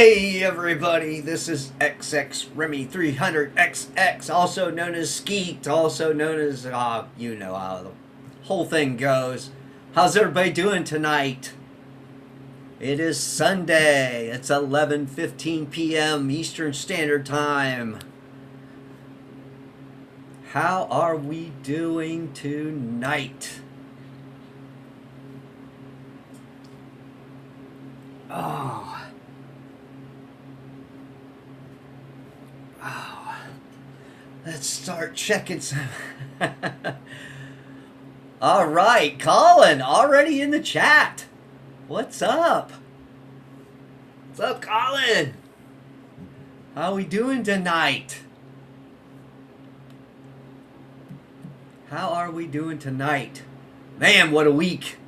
Hey everybody, this is XXREMY300XX, also known as Skeet, also known as, you know how the whole thing goes. How's everybody doing tonight? It is Sunday, it's 11:15 p.m. Eastern Standard Time. How are we doing tonight? Oh. Wow. Let's start checking some. All right, Colin, already in the chat. What's up? What's up, Colin? How we doing tonight? How are we doing tonight? Man, what a week.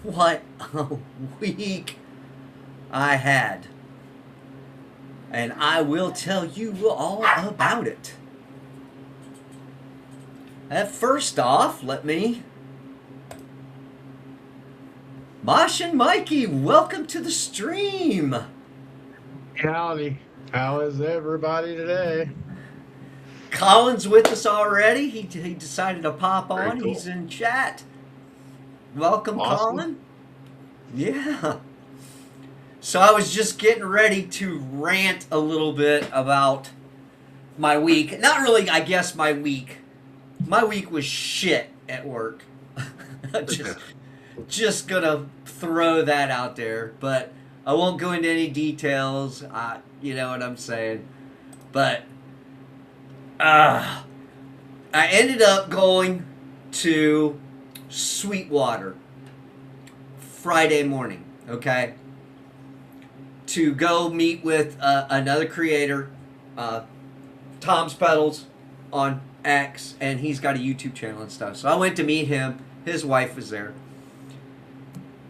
What a week I had. And I will tell you all about it. First off, let me... Mosh and Mikey, welcome to the stream. Howdy. How is everybody today? Colin's with us already. He decided to pop Very on. cool. He's in chat. Welcome, Awesome. Colin. Yeah. So I was just getting ready to rant a little bit about my week. Not really, I guess, my week. My week was shit at work. just gonna throw that out there, but I won't go into any details. You know what I'm saying. But I ended up going to Sweetwater Friday morning. Okay. To go meet with another creator, Tom's Pedals on X, and he's got a YouTube channel and stuff. So I went to meet him. His wife was there.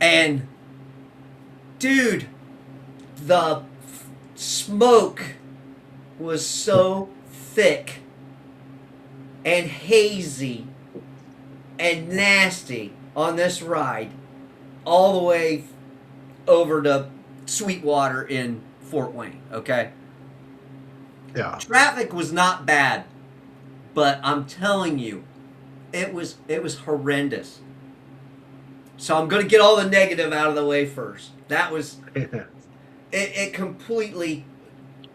And, dude, the smoke was so thick and hazy and nasty on this ride all the way over to Sweetwater in Fort Wayne, okay? Yeah. Traffic was not bad, but I'm telling you, it was horrendous. So I'm going to get all the negative out of the way first. That was it completely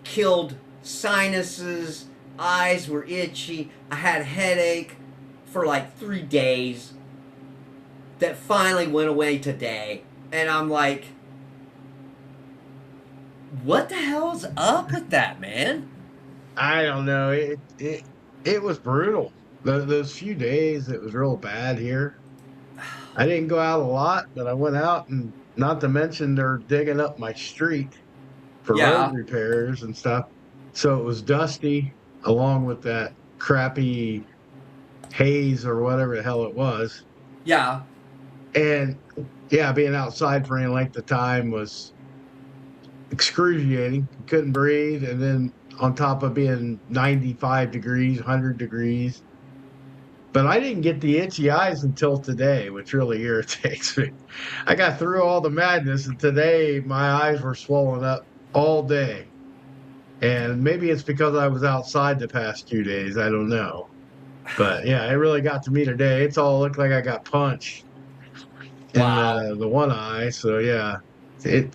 killed sinuses, eyes were itchy, I had a headache for like 3 days that finally went away today, and I'm like, what the hell's up with that, man? I don't know. It was brutal. Those few days it was real bad here. I didn't go out a lot, but I went out, and not to mention they're digging up my street for road Yeah, repairs and stuff. So it was dusty along with that crappy haze or whatever the hell it was. yeah. And yeah, being outside for any length of time was excruciating. Couldn't breathe. And then on top of being 95 degrees, 100 degrees. But I didn't get the itchy eyes until today, which really irritates me. I got through all the madness, and today my eyes were swollen up all day. And maybe it's because I was outside the past 2 days. I don't know. But yeah, it really got to me today. It's all looked like I got punched in Wow. the one eye. So yeah, it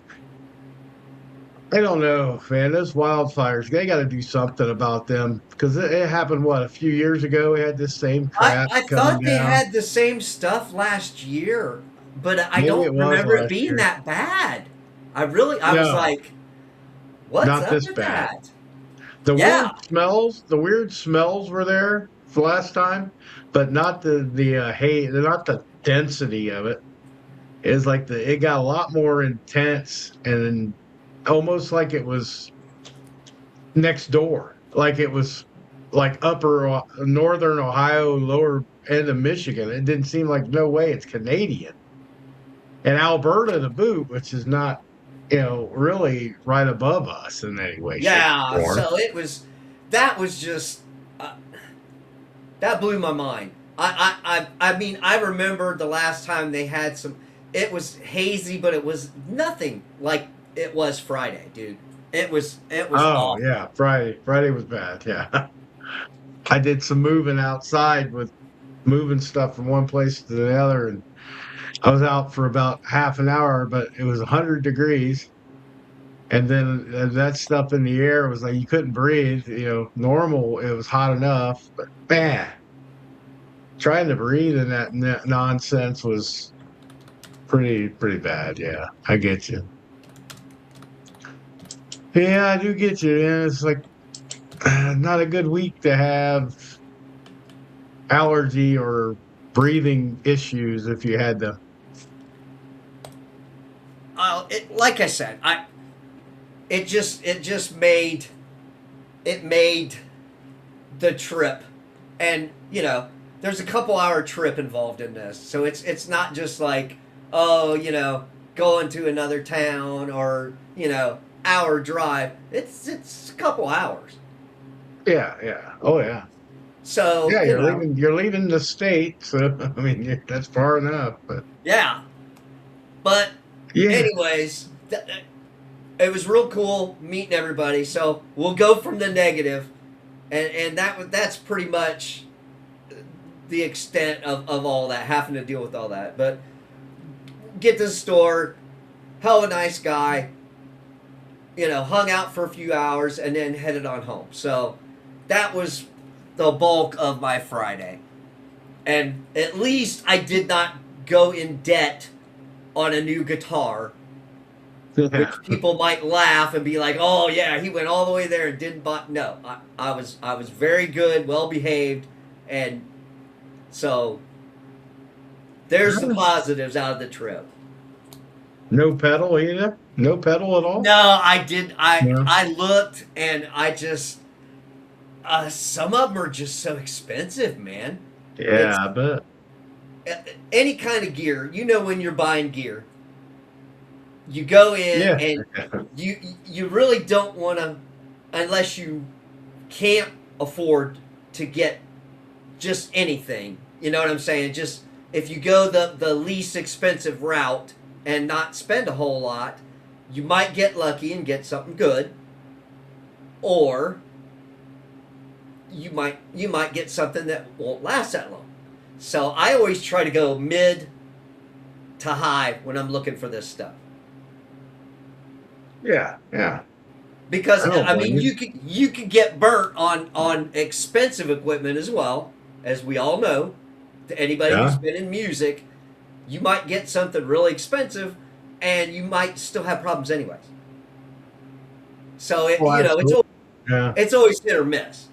I don't know, man. Those wildfires, they got to do something about them because it happened, what, a few years ago? We had this same crap I coming thought they down. had the same stuff last year, but I Maybe don't it was remember it last being year. that bad. I was No, like, what's not up this with bad. that? The Yeah. weird smells were there the last time, but not the hey, not the density of it. It's like it got a lot more intense and almost like it was next door, like it was like northern Ohio, lower end of Michigan. It didn't seem like no way it's Canadian and Alberta to boot, which is not, really right above us in any way, shape, Yeah, or form. so that was just, uh, that blew my mind. I mean, I remember the last time they had some, it was hazy, but it was nothing like it was Friday, dude. It was Oh awful. yeah, Friday was bad. Yeah, I did some moving outside with moving stuff from one place to the other, and I was out for about half an hour, but it was 100 degrees. And then that stuff in the air was like you couldn't breathe. Normal, it was hot enough, but man, trying to breathe in that nonsense was pretty bad. Yeah, I get you. Yeah, I do get you. Yeah, it's like not a good week to have allergy or breathing issues if you had them. Like I said, it just made the trip, and there's a couple hour trip involved in this, so it's not just like, oh, going to another town, or hour drive. It's a couple hours. Yeah, yeah. Oh yeah. So Yeah, you're leaving the state, so I mean that's far enough. But yeah. But yeah, anyways, it was real cool meeting everybody. So we'll go from the negative, and that's pretty much the extent of all that, having to deal with all that. But get to the store, hell of a nice guy, hung out for a few hours, and then headed on home. So that was the bulk of my Friday. And at least I did not go in debt on a new guitar, yeah. which people might laugh and be like, "Oh yeah, he went all the way there and didn't buy." No, I was very good, well behaved, and so there's the positives out of the trip. No pedal either. No pedal at all. No, I did. I Yeah. I looked, and I just some of them are just so expensive, man. Yeah, It's I bet. any kind of gear. When you're buying gear, you go in Yeah. and you really don't want to, unless you can't afford to get just anything. You know what I'm saying? Just if you go the least expensive route and not spend a whole lot, you might get lucky and get something good, or you might get something that won't last that long. So I always try to go mid to high when I'm looking for this stuff. Yeah, yeah. Because I don't I blame mean, you. you could get burnt on expensive equipment as well, as we all know. To anybody who's Yeah. been in music, you might get something really expensive, and you might still have problems anyways. So Oh, absolutely. Yeah. it's always hit or miss.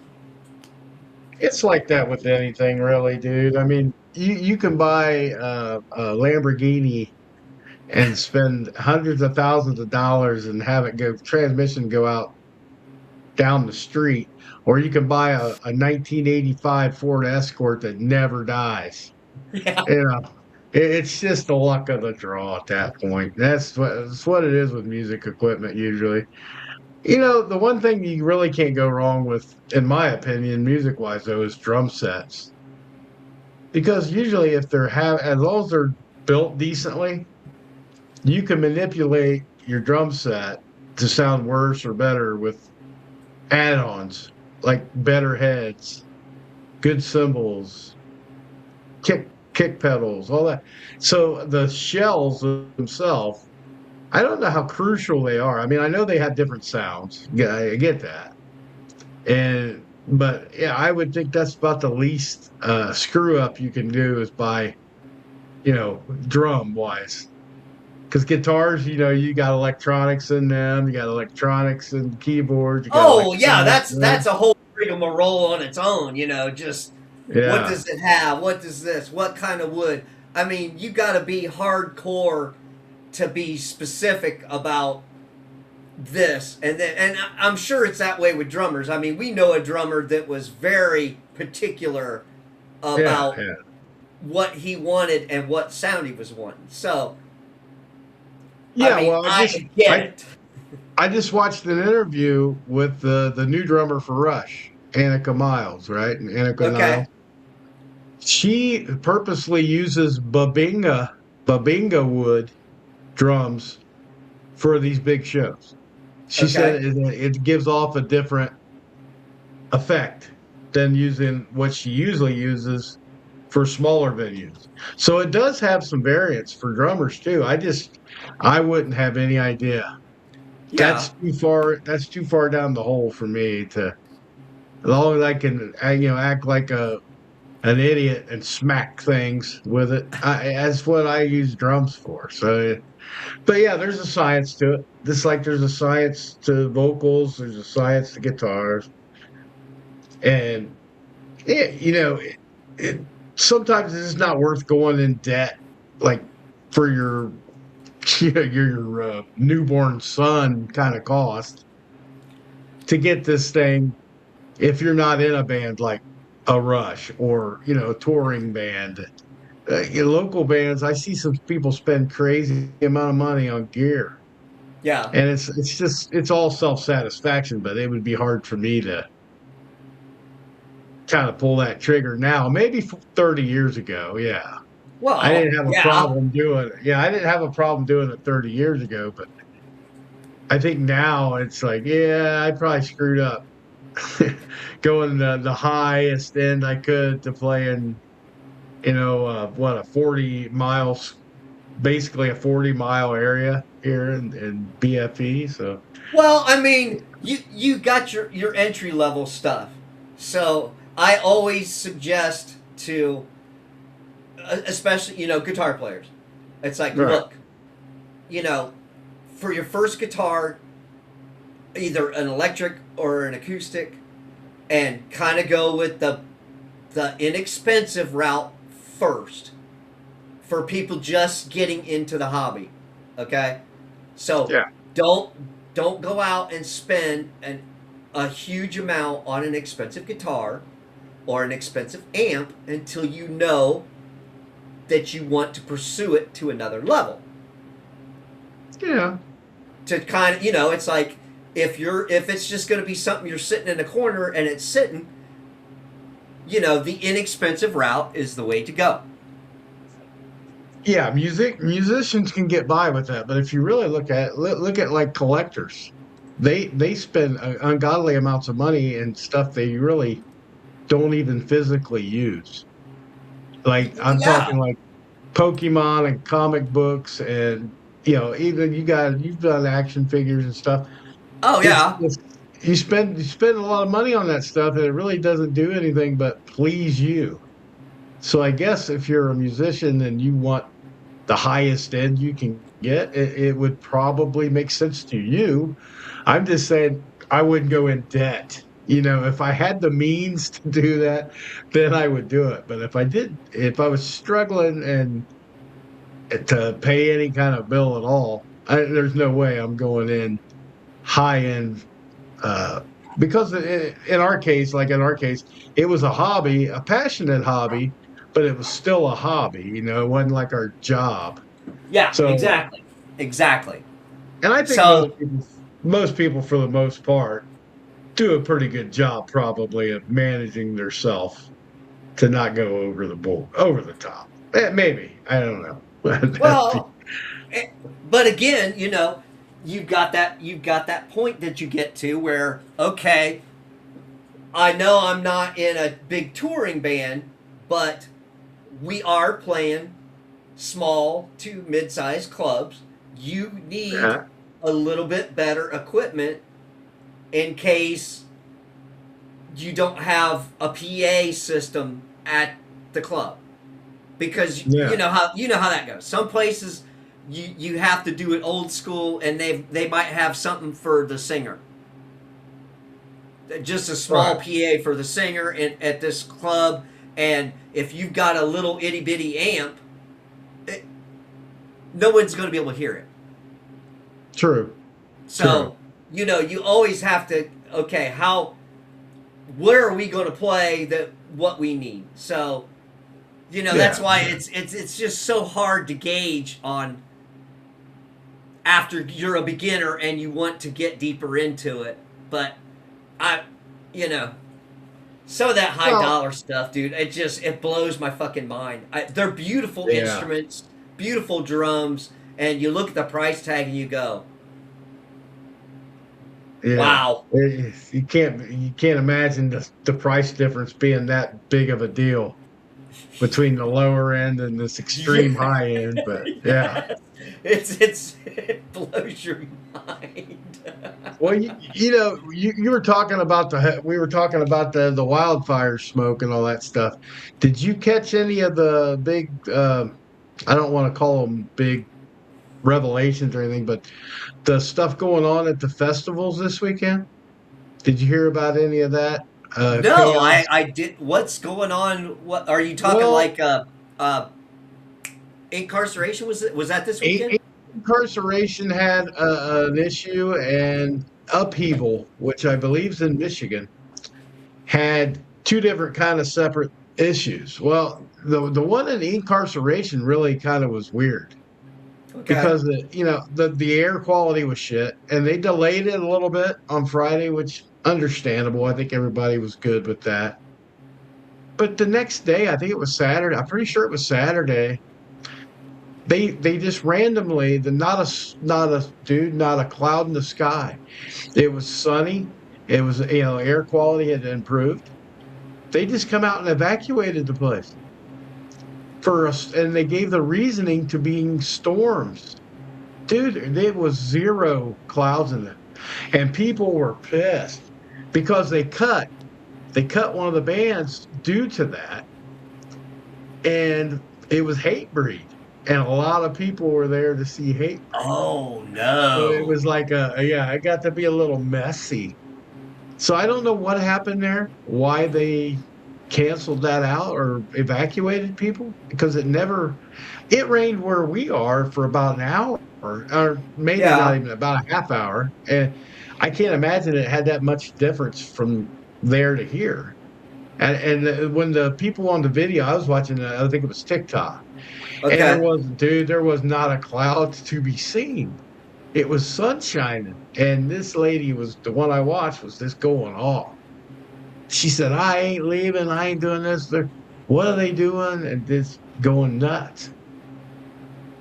It's like that with anything, really, dude. I mean, you can buy a Lamborghini and spend hundreds of thousands of dollars and have it go transmission go out down the street, or you can buy a 1985 Ford Escort that never dies. Yeah. You know, it's just the luck of the draw at that point. That's what it is with music equipment usually. The one thing you really can't go wrong with, in my opinion, music wise though, is drum sets. Because usually if as long as they're built decently, you can manipulate your drum set to sound worse or better with add-ons like better heads, good cymbals, kick pedals, all that. So the shells themselves, I don't know how crucial they are. I mean, I know they have different sounds. Yeah, I get that. But yeah, I would think that's about the least screw up you can do is by, drum wise. Because guitars, you got electronics in them, you got electronics and keyboards, you got Oh yeah, electronics. that's a whole rigmarole on its own. Just what Yeah, does it have? What does this? What kind of wood? I mean, you got to be hardcore to be specific about this, and I'm sure it's that way with drummers. I mean, we know a drummer that was very particular yeah, about yeah. what he wanted and what sound he was wanting. So, I Yeah, mean, well, I get I it. I just watched an interview with the new drummer for Rush, Annika Miles, right? And Annika Niles. Okay. She purposely uses babinga wood drums for these big shows. She said Okay. it gives off a different effect than using what she usually uses for smaller venues. So it does have some variants for drummers too. I wouldn't have any idea. Yeah. That's too far down the hole for me to as long as I can act like a an idiot and smack things with it. That's what I use drums for. So but yeah, there's a science to it. Just like there's a science to vocals, there's a science to guitars. And it sometimes it's not worth going in debt like for your newborn son kind of cost to get this thing if you're not in a band like a Rush or a touring band. Local bands, I see some people spend crazy amount of money on gear, Yeah. and it's all self satisfaction. But it would be hard for me to kind of pull that trigger now. Maybe 30 years ago, yeah. I Well, didn't have a yeah. problem doing it. Yeah, I didn't have a problem doing it 30 years ago, but I think now it's like, yeah, I probably screwed up going the highest end I could to playing, what a 40 miles, basically a 40-mile area here in BFE. So Well, I mean, you got your entry level stuff. So I always suggest to, especially guitar players. It's like, right, look, you know, for your first guitar, either an electric or an acoustic, and kind of go with the inexpensive route first for people just getting into the hobby. Okay, so yeah, don't don't go out and spend a huge amount on an expensive guitar or an expensive amp until you know that you want to pursue it to another level. yeah, To kind of, it's like if it's just going to be something you're sitting in a corner and it's sitting, the inexpensive route is the way to go. yeah. Musicians can get by with that, but if you really look at like collectors, they spend ungodly amounts of money and stuff they really don't even physically use. Like Well, I'm talking yeah. like Pokemon and comic books and even you've done action figures and stuff. Oh yeah. It's you spend a lot of money on that stuff and it really doesn't do anything but please you. So I guess if you're a musician and you want the highest end you can get, it would probably make sense to you. I'm just saying I wouldn't go in debt. If I had the means to do that, then I would do it. But if I was struggling and to pay any kind of bill at all, there's no way I'm going in high end. Uh, because in our case, it was a hobby, a passionate hobby, but it was still a hobby. It wasn't like our job. Yeah, So, exactly. Exactly. and I think So, most people, for the most part, do a pretty good job probably of managing their self to not go over the top. Maybe I don't know. well, but again, you've got that point that you get to where, okay, I know I'm not in a big touring band, but we are playing small to mid-sized clubs. You need Yeah, a little bit better equipment in case you don't have a PA system at the club, because yeah, you know how that goes. Some places you have to do it old school, and they might have something for the singer, just a small right, PA for the singer at this club. And if you've got a little itty bitty amp, it, no one's going to be able to hear it. true, true. So you always have to, okay, how where are we going to play that what we need? So that's Yeah, why it's just so hard to gauge on after you're a beginner and you want to get deeper into it. But I, you know, some of that high well, dollar stuff, dude, it blows my fucking mind. They're beautiful yeah. instruments, beautiful drums, and you look at the price tag and you go, Yeah. Wow. You can't imagine the price difference being that big of a deal between the lower end and this extreme Yeah. high end. But yeah. Yes. It blows your mind. Well, you were talking about we were talking about the wildfire smoke and all that stuff. Did you catch any of the big? I don't want to call them big revelations or anything, but the stuff going on at the festivals this weekend. Did you hear about any of that No, chaos? I did. What's going on? What are you talking Well, like? Incarceration was that this weekend? incarceration had an issue, and upheaval, which I believe is in Michigan, had two different kind of separate issues. Well, the one in incarceration really kind of was weird Okay. because the air quality was shit, and they delayed it a little bit on Friday, which understandable. I think everybody was good with that. But the next day, I think it was Saturday. I'm pretty sure it was Saturday. They just randomly, not a cloud in the sky. It was sunny. It was air quality had improved. They just come out and evacuated the place for us, and they gave the reasoning to being storms. Dude, there was zero clouds in it, and people were pissed because they cut one of the bands due to that, and it was Hatebreed, and a lot of people were there to see Hatebreed. Oh So it no. was like yeah, it got to be a little messy. So I don't know what happened there, why they canceled that out or evacuated people, because it rained where we are for about an hour, or maybe not Yeah. even about a half hour. And I can't imagine it had that much difference from there to here. And when the people on the video, I was watching, I think it was TikTok, and Okay. there was not a cloud to be seen. It was sun shining, and this lady was the one I watched was just going off. She said, "I ain't leaving. I ain't doing this. What are they doing?" And just going nuts.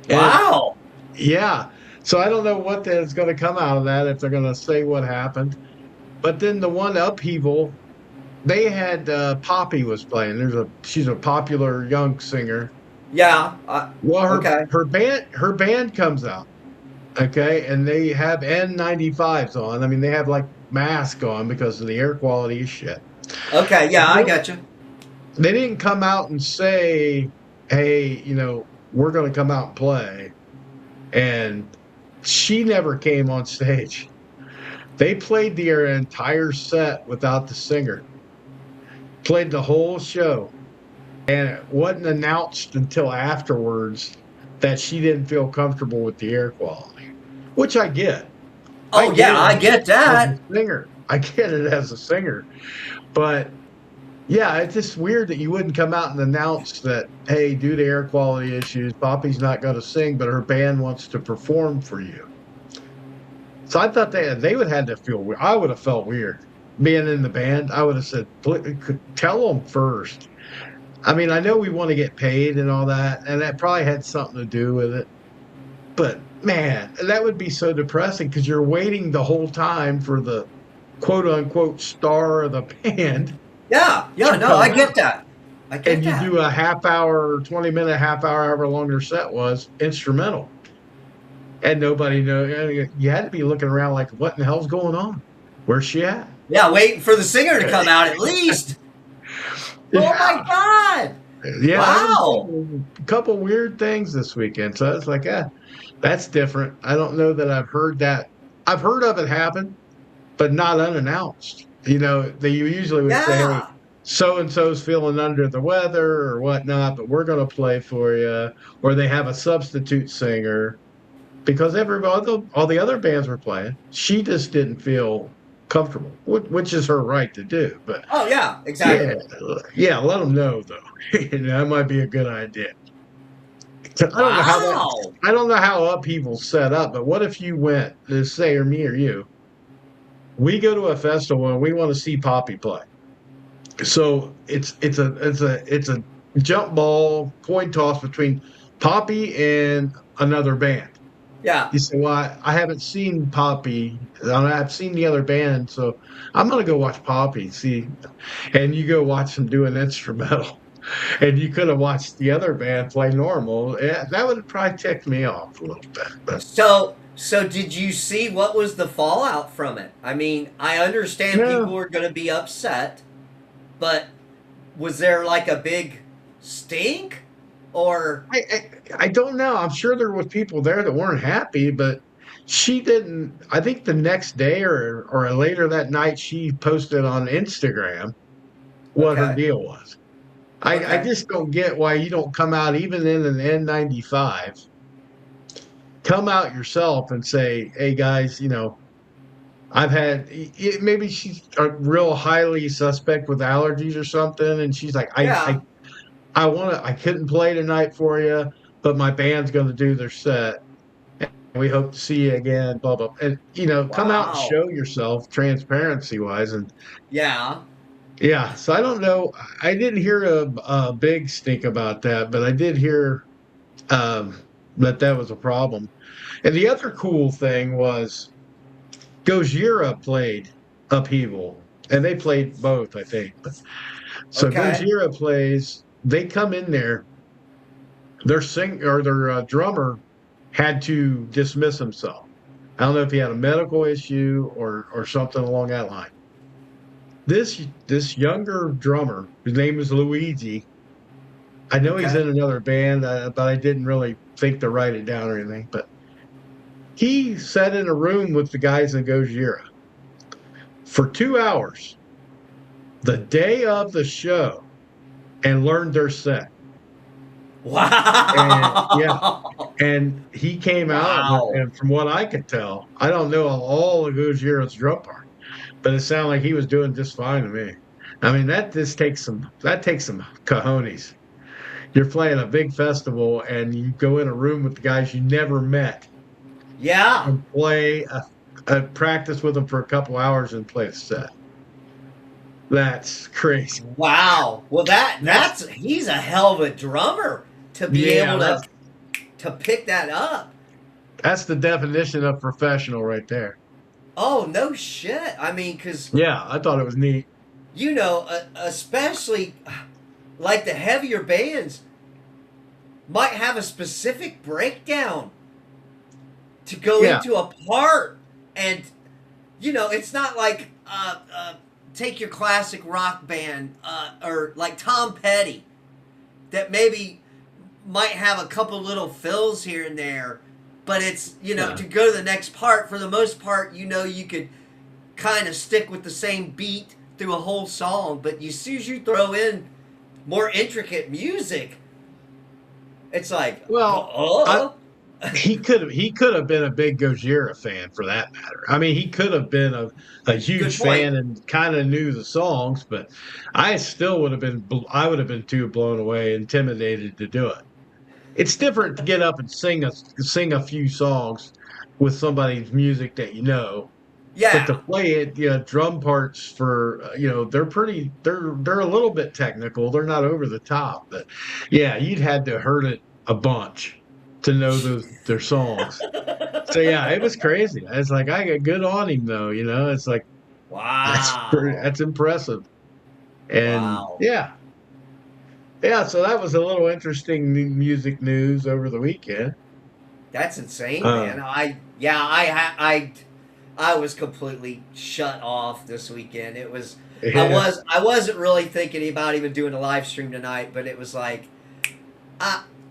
And Wow. yeah, so I don't know what is going to come out of that if they're going to say what happened. But then the one upheaval, they had Poppy was playing. She's a popular young singer. Yeah. Well, Okay. her band comes out, okay, and they have N95s on. I mean, they have like mask on because of the air quality is shit. Okay. Yeah, I got you. They didn't come out and say, "Hey, we're going to come out and play." And she never came on stage. They played their entire set without the singer. Played the whole show, and it wasn't announced until afterwards that she didn't feel comfortable with the air quality, which I get. I Oh get yeah, it I get as that. a singer. I get it as a singer, but yeah, it's just weird that you wouldn't come out and announce that, hey, due to air quality issues, Poppy's not going to sing, but her band wants to perform for you. So I thought they would have had to feel weird. I would have felt weird being in the band. I would have said, tell them first. I mean, I know we want to get paid and all that, and that probably had something to do with it. But man, that would be so depressing because you're waiting the whole time for the quote unquote star of the band Yeah. Yeah. to No, come I out. get that. I get And you that. do a half hour, 20-minute, half hour, however long their set was, instrumental. And nobody know. You had to be looking around like, what in the hell's going on? Where's she at? Yeah, waiting for the singer to come out at least. Oh my Yeah. god. Yeah, there was Wow. a couple weird things this weekend. So it's like, that's different. I don't know that I've heard that. I've heard of it happen, but not unannounced. They usually would say, hey, Yeah. so and so's feeling under the weather or whatnot, but we're going to play for you. Or they have a substitute singer because everybody, all the other bands were playing. She just didn't feel comfortable, which is her right to do. But Oh yeah, yeah, exactly. yeah, let them know though. That might be a good idea. So Wow. I don't know how upheaval's set up, but what if you went, let's say, or me or you, we go to a festival and we want to see Poppy play. So it's a jump ball coin toss between Poppy and another band. Yeah. You say, well, I haven't seen Poppy. I've seen the other band, so I'm gonna go watch Poppy. See, and you go watch them do an instrumental, and you could have watched the other band play normal. Yeah, that would have probably ticked me off a little bit. But So did you see what was the fallout from it? I mean, I understand people no, were going to be upset, but was there like a big stink or I don't know. I'm sure there was people there that weren't happy, but she didn't. I think the next day or later that night, she posted on Instagram what her okay. deal was. I Okay. just don't get why you don't come out even in an N95, come out yourself and say, "Hey guys, I've had maybe she's a real highly suspect with allergies or something, and she's like, Yeah. I couldn't play tonight for you, but my band's going to do their set. We hope to see you again." Blah blah, and come out and Wow. show yourself transparency wise, and Yeah. yeah. So I don't know. I didn't hear a big stink about that, but I did hear um, that was a problem. And the other cool thing was Gojira played Upheaval, and they played both, I think. So Okay. Gojira plays. They come in there. Their drummer had to dismiss himself. I don't know if he had a medical issue or something along that line. This younger drummer, his name is Luigi. I know he's Okay. in another band, but I didn't really think to write it down or anything. But he sat in a room with the guys in Gojira for 2 hours the day of the show and learned their set. And yeah, Wow. and he came out, Wow. and from what I could tell, I don't know all of Gojira's drum part, but it sounded like he was doing just fine to me. I mean, that takes some cojones. You're playing a big festival and you go in a room with the guys you never met Yeah. and play a practice with them for a couple hours and play a set. That's crazy. Wow. Well, That's that's he's a hell of a drummer to be yeah, able to pick that up. that's the definition of professional right there. Oh, no shit. I mean, cuz Yeah, I thought it was neat. especially like the heavier bands might have a specific breakdown to go Yeah, into a part, and it's not like take your classic rock band or like Tom Petty that maybe might have a couple little fills here and there, but it's yeah. to go to the next part. For the most part, you could kind of stick with the same beat through a whole song, but as soon as you throw in more intricate music, it's like, Well, I, he could have been a big Gojira fan for that matter. I mean, he could have been a good huge point. fan and kind of knew the songs, but I would have been too blown away, intimidated to do it. It's different to get up and sing a few songs with somebody's music that you know, but to Yeah. play it, drum parts for they're a little bit technical. They're not over the top, but yeah, you'd had to heard it a bunch to know their songs. So yeah, it was crazy. It's like I got good on him though. It's like Wow. that's impressive. And Wow. yeah, yeah. So that was a little interesting music news over the weekend. That's insane, Uh, man. I was completely shut off this weekend. It was yeah, I wasn't really thinking about even doing a live stream tonight, but it was like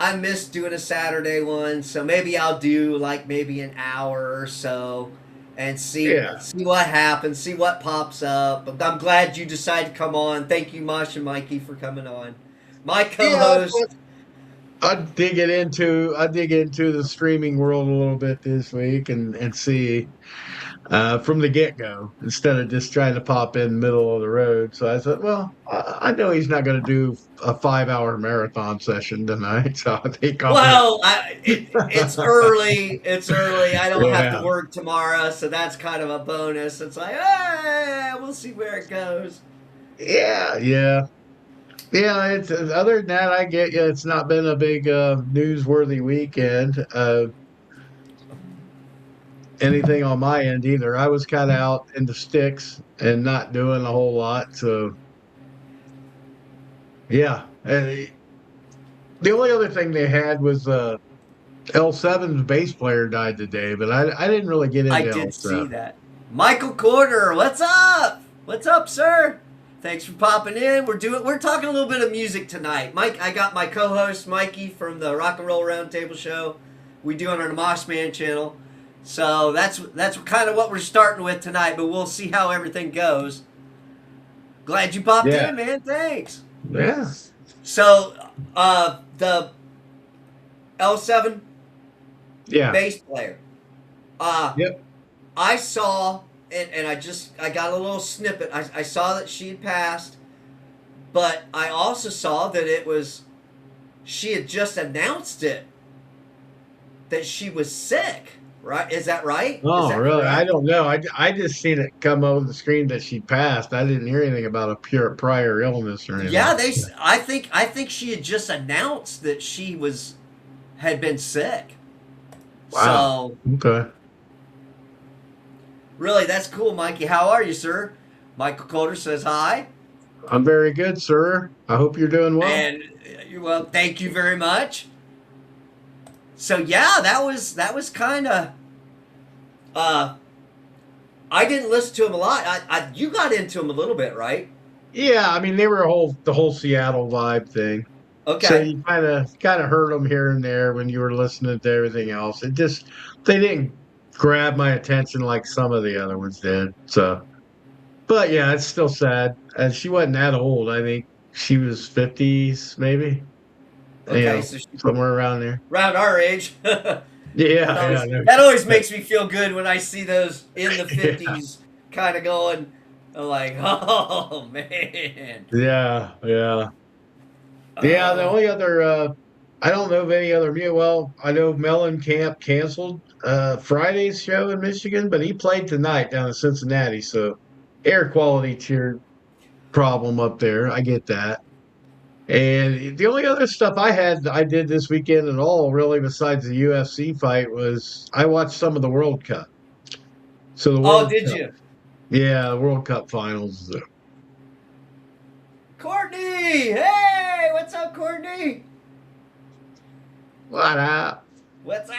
I missed doing a Saturday one, so maybe I'll do like maybe an hour or so and yeah, see what happens, see what pops up. But I'm glad you decided to come on. Thank you, Mosh and Mikey, for coming on. My yeah. co-host. I dig into the streaming world a little bit this week and see from the get go instead of just trying to pop in middle of the road. So I said, well, I know he's not going to do a 5 hour marathon session tonight, so I think I'll just Well, it's early. It's early. I don't have to yeah, work tomorrow, so that's kind of a bonus. It's like, hey, we'll see where it goes. yeah, yeah. Yeah, it's other than that, I get you. It's not been a big newsworthy weekend. anything on my end either. I was kind of out in the sticks and not doing a whole lot. So yeah, the only other thing they had was L7's bass player died today, but I didn't really get I into did see L7. that. Michael Corder, what's up? What's up, sir? Thanks for popping in. We're talking a little bit of music tonight. Mike, I got my co-host Mikey from the Rock and Roll Roundtable show. We do on our Moss Man channel. So that's kind of what we're starting with tonight, but we'll see how everything goes. Glad you popped Yeah, in, man. Thanks. yeah, So, the L7 yeah, bass player. Uh, yep. I saw, and I got a little snippet. I saw that she had passed, but I also saw that she had just announced it, that she was sick, right? Is that right? Is Oh, that really? I correct? don't know. I just seen it come over the screen that she passed. I didn't hear anything about a pure prior illness or anything. Yeah, I think she had just announced that had been sick. Wow. So, Okay. really, that's cool, Mikey. How are you, sir? Michael Coulter says hi. I'm very good, sir. I hope you're doing well. And well, thank you very much. So yeah, that was kind of. Uh, I didn't listen to him a lot. You got into him a little bit, right? Yeah, I mean they were the whole Seattle vibe thing. So Okay. you kind of heard them here and there when you were listening to everything else. It just they didn't grab my attention like some of the other ones did. So, but yeah, it's still sad. And she wasn't that old. I think she was 50s, maybe. Okay. So Somewhere around there. around our age, Yeah, yeah, that always makes me feel good when I see those in the yeah, fifties, kind of going. I'm like, oh man. yeah, yeah. Yeah, the Oh, only other I don't know of any other well, I know Mellencamp canceled Friday's show in Michigan, but he played tonight down in Cincinnati, so air quality cheer problem up there. I get that. And the only other stuff I did this weekend at all, really, besides the UFC fight, was I watched some of the World Cup. So the oh, World did Cup, you, yeah, the World Cup finals. Courtney? Hey, what's up, Courtney? What up? What's up?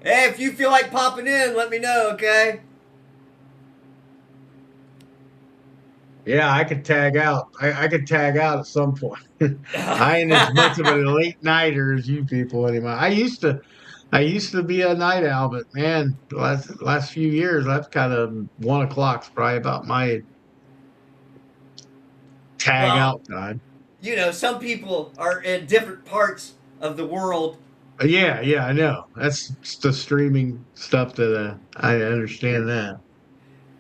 Hey, if you feel like popping in, let me know, okay? Yeah, I could tag out. I could tag out at some point. I ain't as much of a late nighter as you people anymore. I used to be a night owl, but man, the last few years, I've kind of 1 o'clock's probably about my tag Well, out time. some people are in different parts of the world. Yeah, yeah, I know. That's the streaming stuff that I understand that.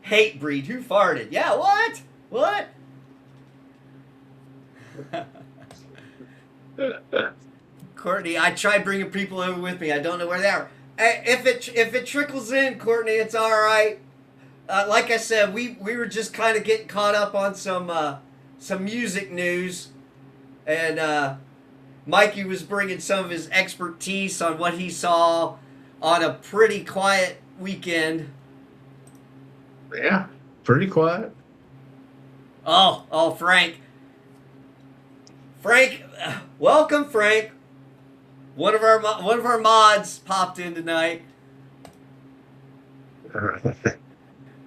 Hate breed. Who farted? Yeah, what? What? Courtney, I tried bringing people over with me. I don't know where they are. If it trickles in, Courtney, it's all right. Like I said, we were just kind of getting caught up on some music news, and Mikey was bringing some of his expertise on what he saw on a pretty quiet weekend. Yeah, pretty quiet. Oh, Frank, welcome, Frank. One of our mods popped in tonight.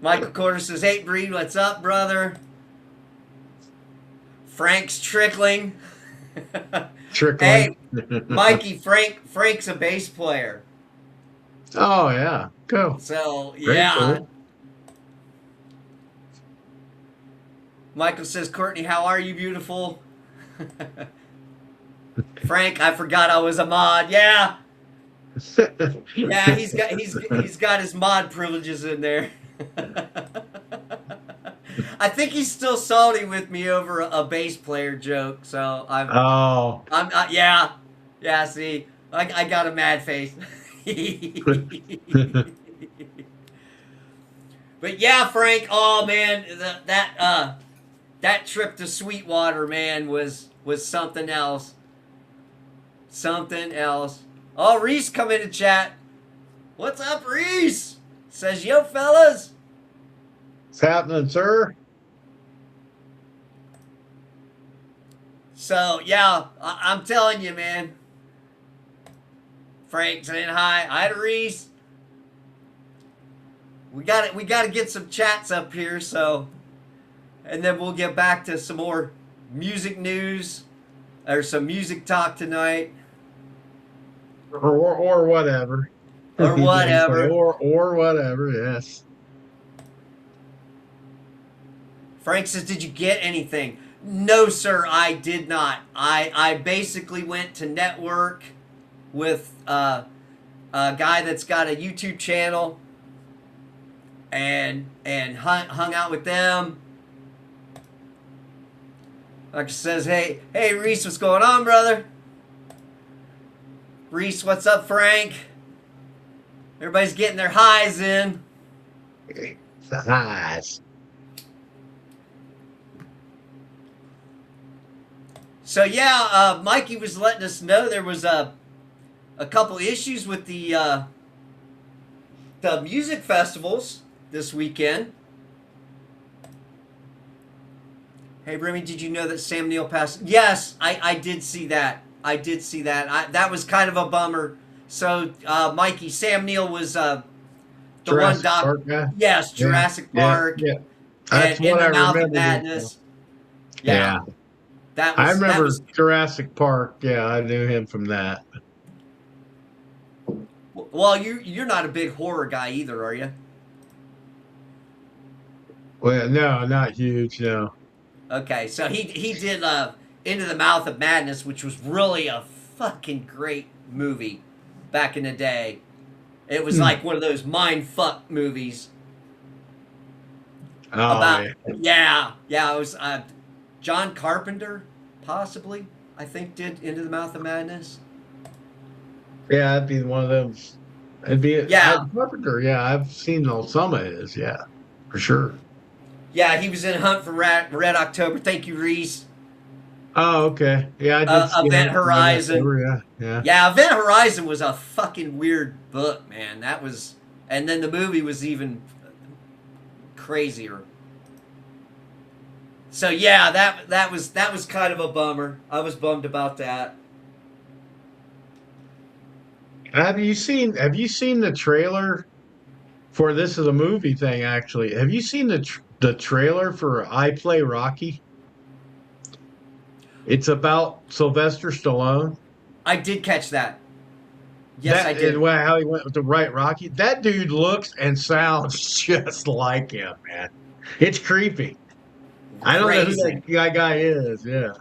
Michael Corder says, "Hey, Breed, what's up, brother?" Frank's trickling. Trickling. Hey, Mikey, Frank's a bass player. Oh yeah, go. So Very yeah. cool. Michael says, "Courtney, how are you, beautiful?" Frank, I forgot I was a mod. Yeah, yeah, he's got his mod privileges in there. I think he's still salty with me over a bass player joke. So Oh. yeah, yeah. See, I got a mad face. But yeah, Frank. Oh man, that trip to Sweetwater, man, was something else. something else. Oh, Reese come into chat. What's up, Reese? Says, yo, fellas. What's happening, sir? So, yeah, I'm telling you, man. Frank saying hi. Hi to Reese. We got to get some chats up here, so, and then we'll get back to some more music news or some music talk tonight. Or whatever. Or whatever. or whatever, yes. Frank says, did you get anything? No, sir, I did not. I basically went to network with a guy that's got a YouTube channel and hung out with them. Like says, hey Reese, what's going on, brother? Reese, what's up, Frank? Everybody's getting their highs in. The highs. So yeah, Mikey was letting us know there was a couple issues with the music festivals this weekend. Hey, Remy, did you know that Sam Neill passed? Yes, I did see that. I did see that. That was kind of a bummer. So, Mikey, Sam Neill was the Jurassic one doc. Park guy? Yes, Jurassic Park. Yeah. That's and In what the I Mouth of remember. Madness. Yeah. That was, I remember that was, Jurassic Park. Yeah, I knew him from that. well, you're not a big horror guy either, are you? Well, no, not huge, no. Okay, so he did Into the Mouth of Madness, which was really a fucking great movie back in the day. It was like one of those mind fuck movies. Oh, About yeah, it was John Carpenter, possibly, I think, did Into the Mouth of Madness. yeah, it'd be one of them. It'd be Yeah. Carpenter. Yeah, I've seen some of his. Yeah, for sure. Yeah, he was in Hunt for Red October. Thank you, Reese. Oh, okay. Yeah, I did see Event him from Red Horizon. October, yeah. Yeah, Event Horizon was a fucking weird book, man. That was, and then the movie was even crazier. So yeah, that was kind of a bummer. I was bummed about that. Have you seen the trailer for this is a movie thing actually? Have you seen the trailer for I Play Rocky? It's about Sylvester Stallone. I did catch that. Yes, I did. And how he went with the right Rocky. That dude looks and sounds just like him, man. It's creepy. I don't know who that guy is, yeah.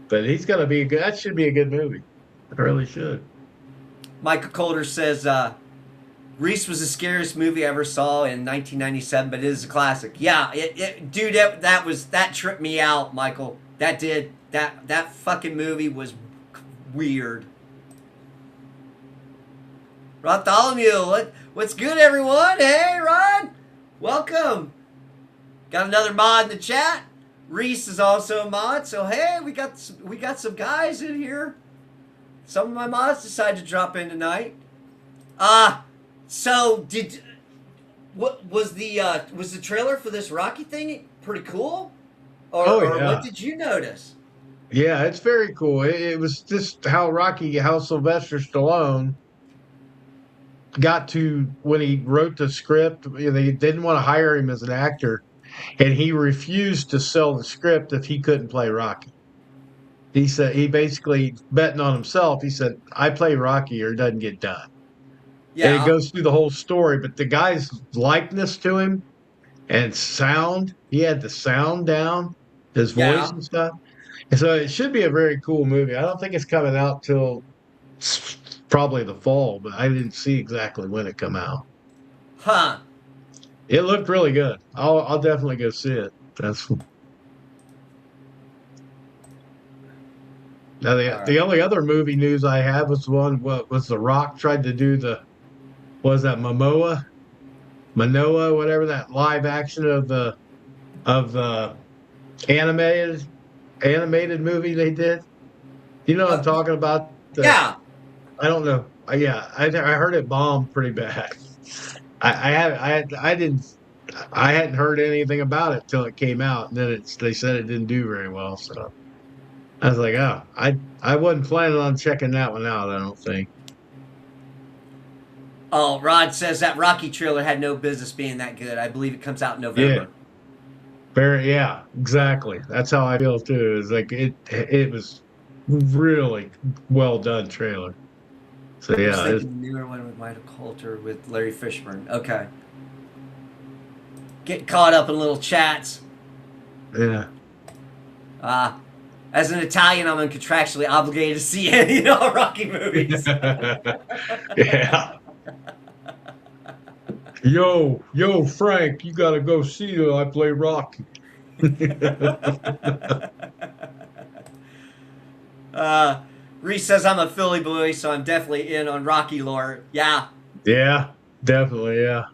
But he's gonna be good. That should be a good movie. It really should. Michael Calder says Reese was the scariest movie I ever saw in 1997, but it is a classic. Yeah, dude, that tripped me out, Michael. That fucking movie was weird. Bartholomew, what's good, everyone? Hey, Ron, welcome. Got another mod in the chat. Reese is also a mod, so hey, we got some guys in here. Some of my mods decided to drop in tonight. So what was the trailer for this Rocky thing pretty cool? Or what did you notice? Yeah, it's very cool. It was just how Sylvester Stallone got to when he wrote the script. They didn't want to hire him as an actor, and he refused to sell the script if he couldn't play Rocky. He said he basically betting on himself. He said, "I play Rocky or it doesn't get done." Yeah. And it goes through the whole story, but the guy's likeness to him and sound, he had the sound down, his voice and stuff. And so it should be a very cool movie. I don't think it's coming out till probably the fall, but I didn't see exactly when it come out. Huh. It looked really good. I'll definitely go see it. Now the only other movie news I have was was The Rock tried to do Manoa, whatever, that live action of the animated movie they did. You know what I'm Uh, talking about? The yeah. I don't know. Yeah, I heard it bombed pretty bad. I hadn't heard anything about it till it came out, and then they said it didn't do very well. So I was like, oh, I wasn't planning on checking that one out. I don't think. Oh, Rod says that Rocky trailer had no business being that good. I believe it comes out in Yeah, November. yeah, exactly. That's how I feel too. It's like it was really well done trailer. So I was yeah, thinking the newer one with Michael Coulter with Larry Fishburne. Okay. Get caught up in little chats. yeah. Uh, as an Italian, I'm contractually obligated to see any and all Rocky movies. Yeah. Yo, Frank, you gotta go see I play Rocky. uh, Reese says I'm a Philly boy, so I'm definitely in on Rocky lore. Yeah. Yeah, definitely, yeah.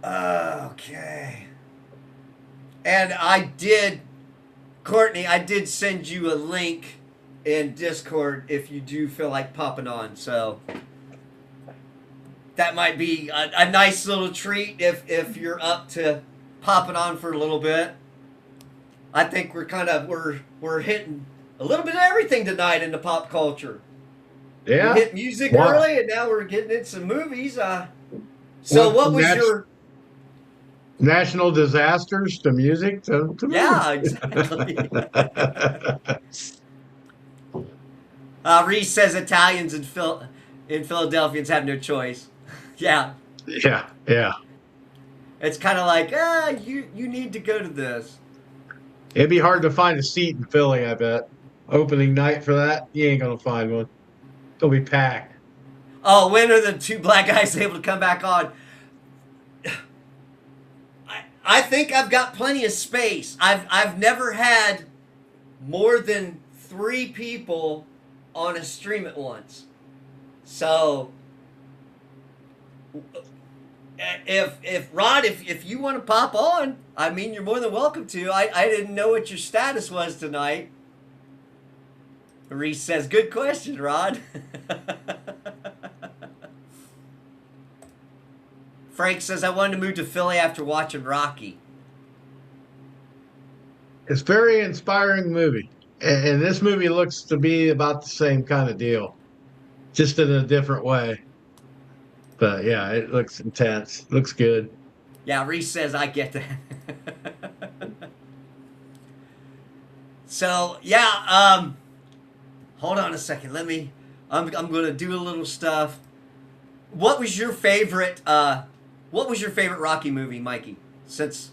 Okay. And Courtney, I did send you a link in Discord if you do feel like popping on. So that might be a nice little treat if you're up to popping on for a little bit. I think we're hitting a little bit of everything tonight in the pop culture. We Yeah. hit music Wow. early, and now we're getting into some movies. So Went what from was your? national disasters to music to Yeah, movies. exactly. Reese says Italians in Philadelphians have no choice. Yeah, Yeah, yeah. it's kind of like you need to go to this. It'd be hard to find a seat in Philly, I bet. Opening night for that, you ain't gonna find one. It'll be packed. Oh, when are the two black guys able to come back on? I think I've got plenty of space. I've never had more than 3 people on a stream at once. So if Rod, if you want to pop on, I mean you're more than welcome to. I didn't know what your status was tonight. Reese says, "Good question, Rod." Frank says, "I wanted to move to Philly after watching Rocky." It's a very inspiring movie. And this movie looks to be about the same kind of deal, just in a different way. But yeah, it looks intense. Looks good. Yeah, Reese says, "I get that." So yeah, hold on a second. I'm gonna do a little stuff. What was your favorite? What was your favorite Rocky movie, Mikey? Since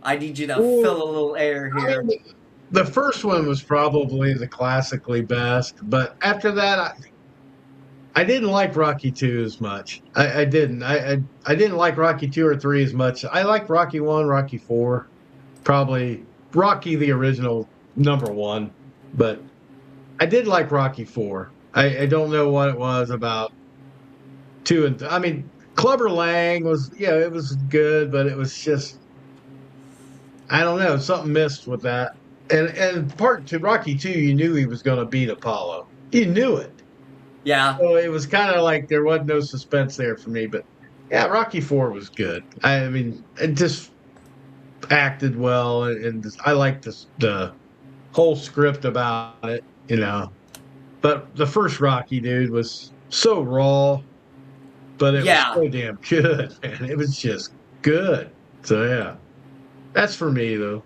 I need you to Ooh, fill a little air I here. mean, the first one was probably the classically best, but after that, I didn't like Rocky 2 as much. I didn't. I didn't like Rocky 2 or 3 as much. I liked Rocky 1, Rocky 4, probably Rocky the original number 1, but I did like Rocky 4. I don't know what it was about 2 and I mean Clubber Lang was, yeah, it was good, but it was just, I don't know, something missed with that. And part to Rocky 2, you knew he was going to beat Apollo. You knew it. Yeah, So it was kind of like there was no suspense there for me. But yeah, Rocky 4 was good. I mean, it just acted well, and I liked the whole script about it. But the first Rocky, dude, was so raw, but it was yeah. so damn good, man. It was just good. So yeah, that's for me though.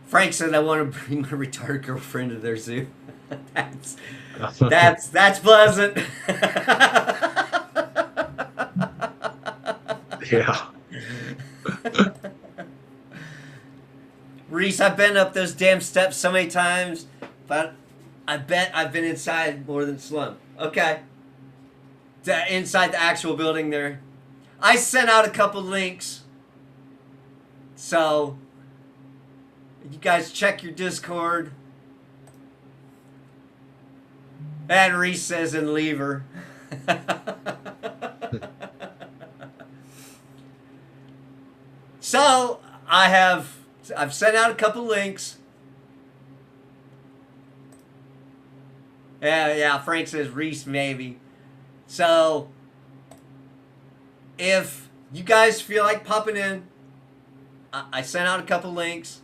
Frank said, "I want to bring my retarded girlfriend to their zoo." that's that's pleasant. Yeah. Reese, I've been up those damn steps so many times, but I bet I've been inside more than Slum. Okay. Inside the actual building there. I sent out a couple links. So, you guys check your Discord. And Reese says, and leave her. So, I've sent out a couple links. Yeah. Frank says Reese maybe. So if you guys feel like popping in, I sent out a couple links.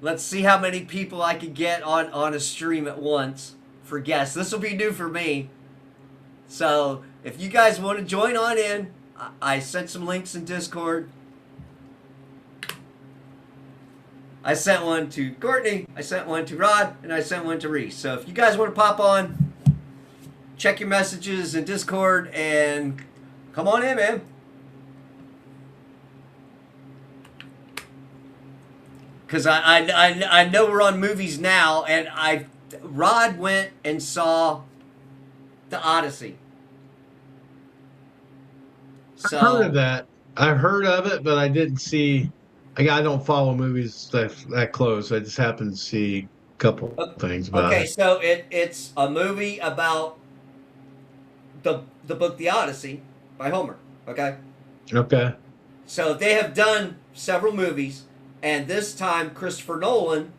Let's see how many people I can get on a stream at once for guests. This will be new for me. So if you guys want to join on in, I sent some links in Discord. I sent one to Courtney, I sent one to Rod, and I sent one to Reese. So if you guys want to pop on, check your messages in Discord and come on in, man. Because I know we're on movies now, and Rod went and saw the Odyssey. So, I heard of that. I heard of it, but I didn't see. I don't follow movies that close. I just happened to see a couple things about okay, it. so it's a movie about the book The Odyssey by Homer. Okay, Okay. so they have done several movies, and this time Christopher Nolan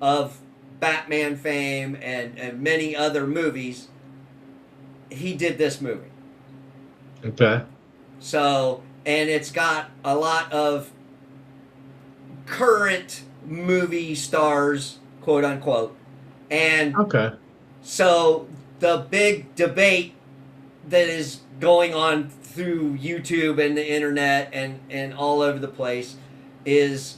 of Batman fame and many other movies, he did this movie. Okay. So, and it's got a lot of current movie stars, quote unquote. And Okay. so the big debate that is going on through YouTube and the internet and all over the place is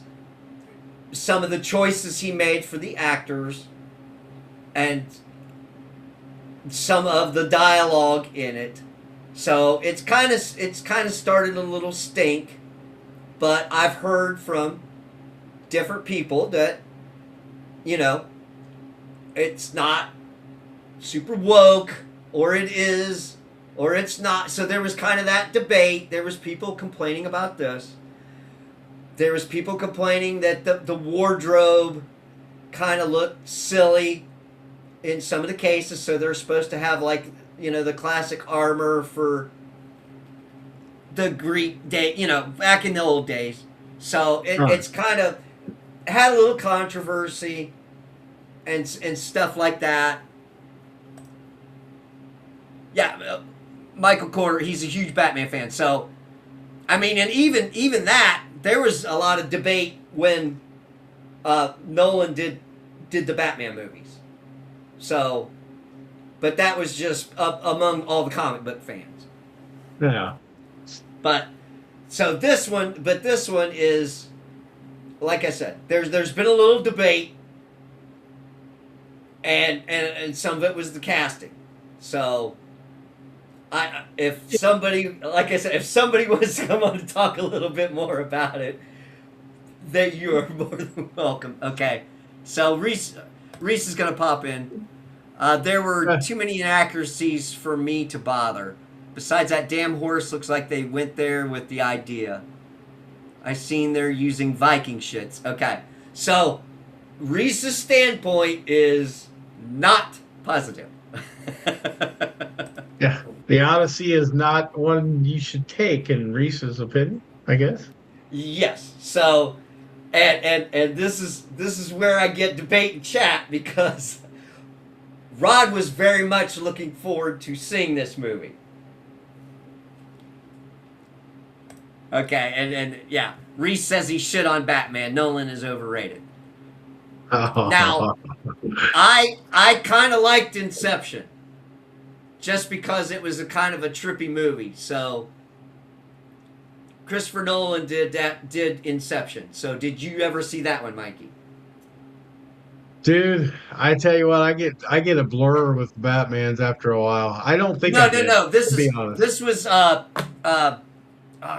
some of the choices he made for the actors and some of the dialogue in it. So it's kind of started a little stink, but I've heard from different people that, you know, it's not super woke, or it is, or it's not. So there was kind of that debate. There was people complaining about this. There was people complaining that the wardrobe kind of looked silly in some of the cases. So they're supposed to have, like, you know, the classic armor for the Greek day, you know, back in the old days. So it's kind of had a little controversy and stuff like that. Yeah, Michael Corner, he's a huge Batman fan. So, I mean, and even that, there was a lot of debate when Nolan did the Batman movies. So, but that was just among all the comic book fans. Yeah. But so this one is, like I said, there's been a little debate, and some of it was the casting. So, if somebody, like I said, if somebody wants to come on and talk a little bit more about it, then you are more than welcome. Okay, so Reese is gonna pop in. There were too many inaccuracies for me to bother. Besides, that damn horse looks like they went there with the idea. I seen they're using Viking shits. Okay, so Reese's standpoint is not positive. Yeah. The Odyssey is not one you should take, in Reese's opinion, I guess. Yes. So, and this is where I get debate and chat, because Rod was very much looking forward to seeing this movie. Okay, and yeah, Reese says he shit on Batman. Nolan is overrated. Now, I kind of liked Inception, just because it was a kind of a trippy movie. So Christopher Nolan did Inception. So did you ever see that one, Mikey? Dude, I tell you what, I get a blur with Batman's after a while. I don't think I did, No. to be honest. This was oh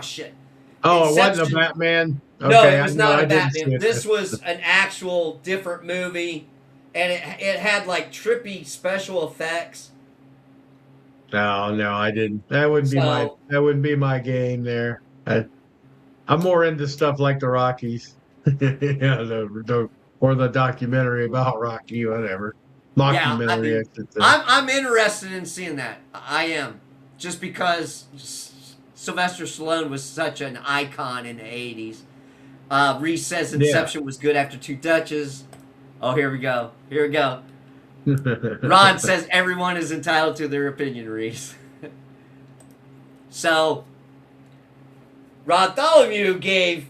shit. Oh, it wasn't a Inception. Batman? No, Okay, it I was know not I a didn't see Batman. it. This was an actual different movie, and it had like trippy special effects. No, I didn't. So That wouldn't be my game there. I'm more into stuff like the Rockies. Yeah, or the documentary about Rocky, whatever. yeah, I Mockumentary, I mean, should say. I'm interested in seeing that. I am, just because Sylvester Stallone was such an icon in the '80s. Reese says Yeah. Inception was good after Two Dutches. Oh, here we go. Here we go. Rod says everyone is entitled to their opinion, Reese. So, Bartholomew gave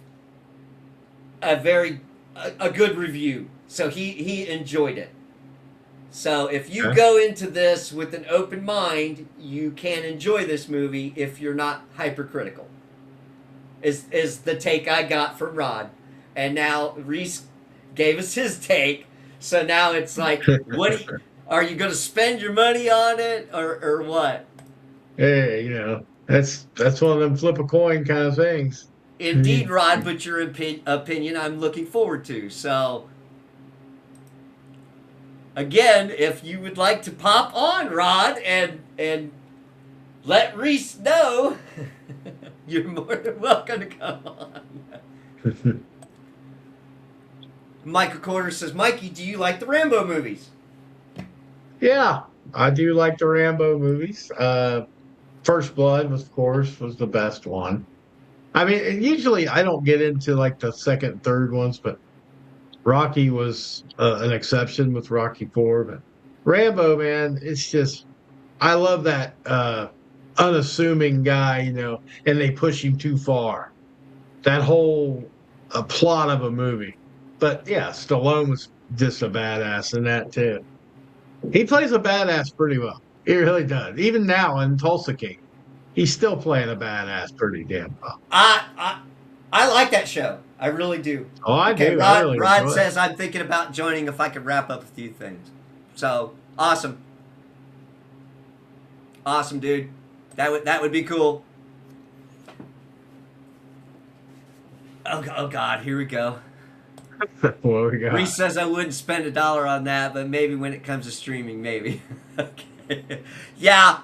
a good review. So he enjoyed it. So if you Okay. go into this with an open mind, you can enjoy this movie if you're not hypercritical. Is the take I got from Rod. And now Reese gave us his take. So now it's like, are you going to spend your money on it or what? Hey, that's one of them flip a coin kind of things. Indeed, Rod, but your opinion I'm looking forward to. So, again, if you would like to pop on, Rod, and let Reese know, you're more than welcome to come on. Michael Corder says, Mikey, do you like the Rambo movies? Yeah, I do like the Rambo movies. First Blood, of course, was the best one. I mean, usually I don't get into like the second and third ones, but Rocky was an exception with Rocky Four. But Rambo, man, it's just I love that unassuming guy, and they push him too far. That whole plot of a movie. But yeah, Stallone was just a badass in that too. He plays a badass pretty well. He really does. Even now in Tulsa King, he's still playing a badass pretty damn well. I, I, I like that show. I really do. Oh, I Okay, do. I really Rod enjoy it. says, I'm thinking about joining if I could wrap up a few things. So, awesome. Awesome, dude. That would be cool. Oh God, here we go. What we got? Reese says I wouldn't spend $1 on that, but maybe when it comes to streaming, maybe. Okay. Yeah,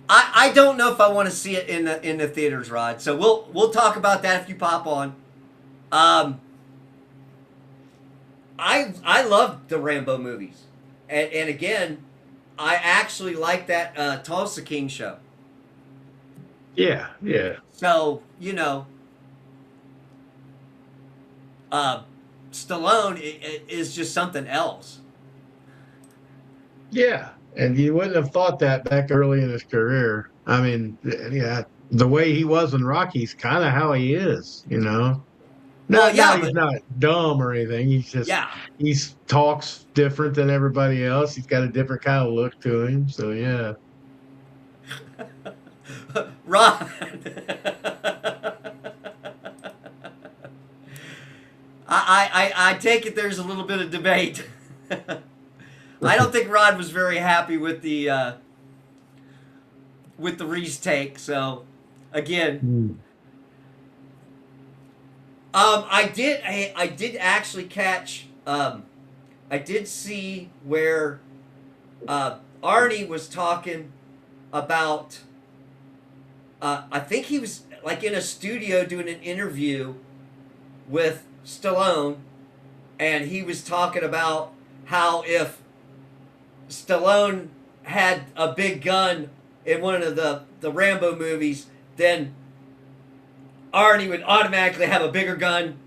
I don't know if I want to see it in the theaters, Rod. So we'll talk about that if you pop on. I love the Rambo movies, and again, I actually like that Tulsa King show. Yeah, yeah, So Stallone is just something else. yeah. And you wouldn't have thought that back early in his career. I mean, yeah, the way he was in Rocky's kind of how he is. Well, Not yeah, he's but not dumb or anything. yeah, He's talks different than everybody else. He's got a different kind of look to him. So yeah. Rod. I take it there's a little bit of debate. I don't think Rod was very happy with the Reese take. So again, Hmm. I did actually catch. I did see where Arnie was talking about. I think he was like in a studio doing an interview with Stallone, and he was talking about how if Stallone had a big gun in one of the Rambo movies, then Arnie would automatically have a bigger gun,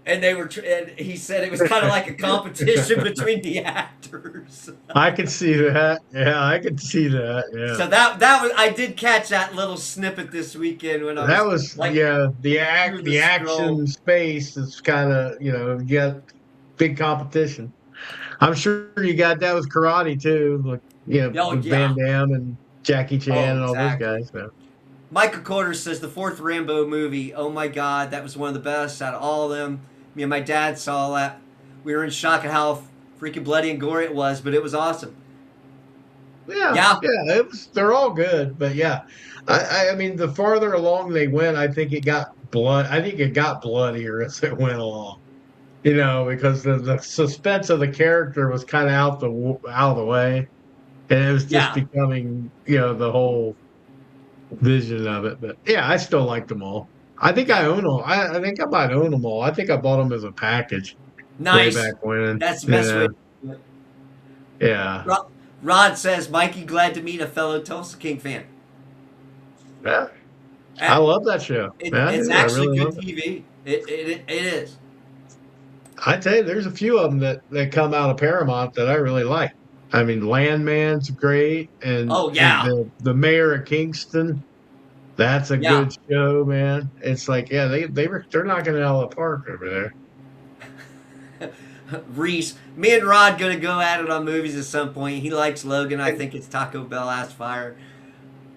and and he said it was kind of like a competition between the actors. I could see that. Yeah, I could see that. Yeah. So that was I did catch that little snippet this weekend when I That was was like yeah, through the the scroll. action space is kind of, you got big competition. I'm sure you got that with karate too, like Oh with Van yeah. Damme and Jackie Chan Oh and all those exactly. guys. So. Michael Corder says the fourth Rambo movie. Oh my God, that was one of the best out of all of them. Me and my dad saw that. We were in shock at how freaking bloody and gory it was, but it was awesome. Yeah, Yeah, yeah, it was. They're all good, but yeah, I mean, the farther along they went, I think it got blood. I think it got bloodier as it went along. Because the suspense of the character was kind of out of the way, and it was just yeah. becoming, the whole vision of it. But yeah, I still like them all. I think I own them. I think I might own them all. I think I bought them as a package way Nice. back when. That's the best way Yeah, to do it. yeah, Rod says, Mikey, glad to meet a fellow Tulsa King fan. yeah. I Uh, love that show. Yeah, I It's do. I actually really good love it. TV. It is. I tell you, there's a few of them that come out of Paramount that I really like. I mean, Landman's great, and Oh yeah, the mayor of Kingston. That's a yeah. good show, man. It's like, yeah, they're knocking it out of the park over there. Reese, me and Rod gonna go at it on movies at some point. He likes Logan. I think it's Taco Bell Ass Fire.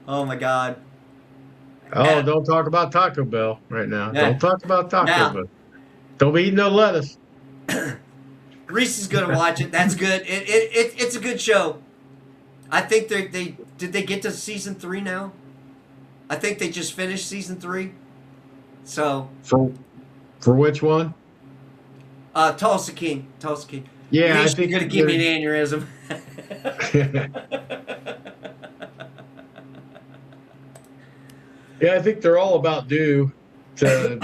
Oh my God. Oh, And, don't talk about Taco Bell right now. yeah. Don't talk about Taco Now, Bell. Don't be eating no lettuce. Reese is gonna watch it. That's good. It's a good show. I think they did they get to season 3 now. I think they just finished season 3. So, For which one? Tulsa King, Tulsa King. Yeah, I Reese, you're think gonna give me an aneurysm. yeah, I think they're all about due to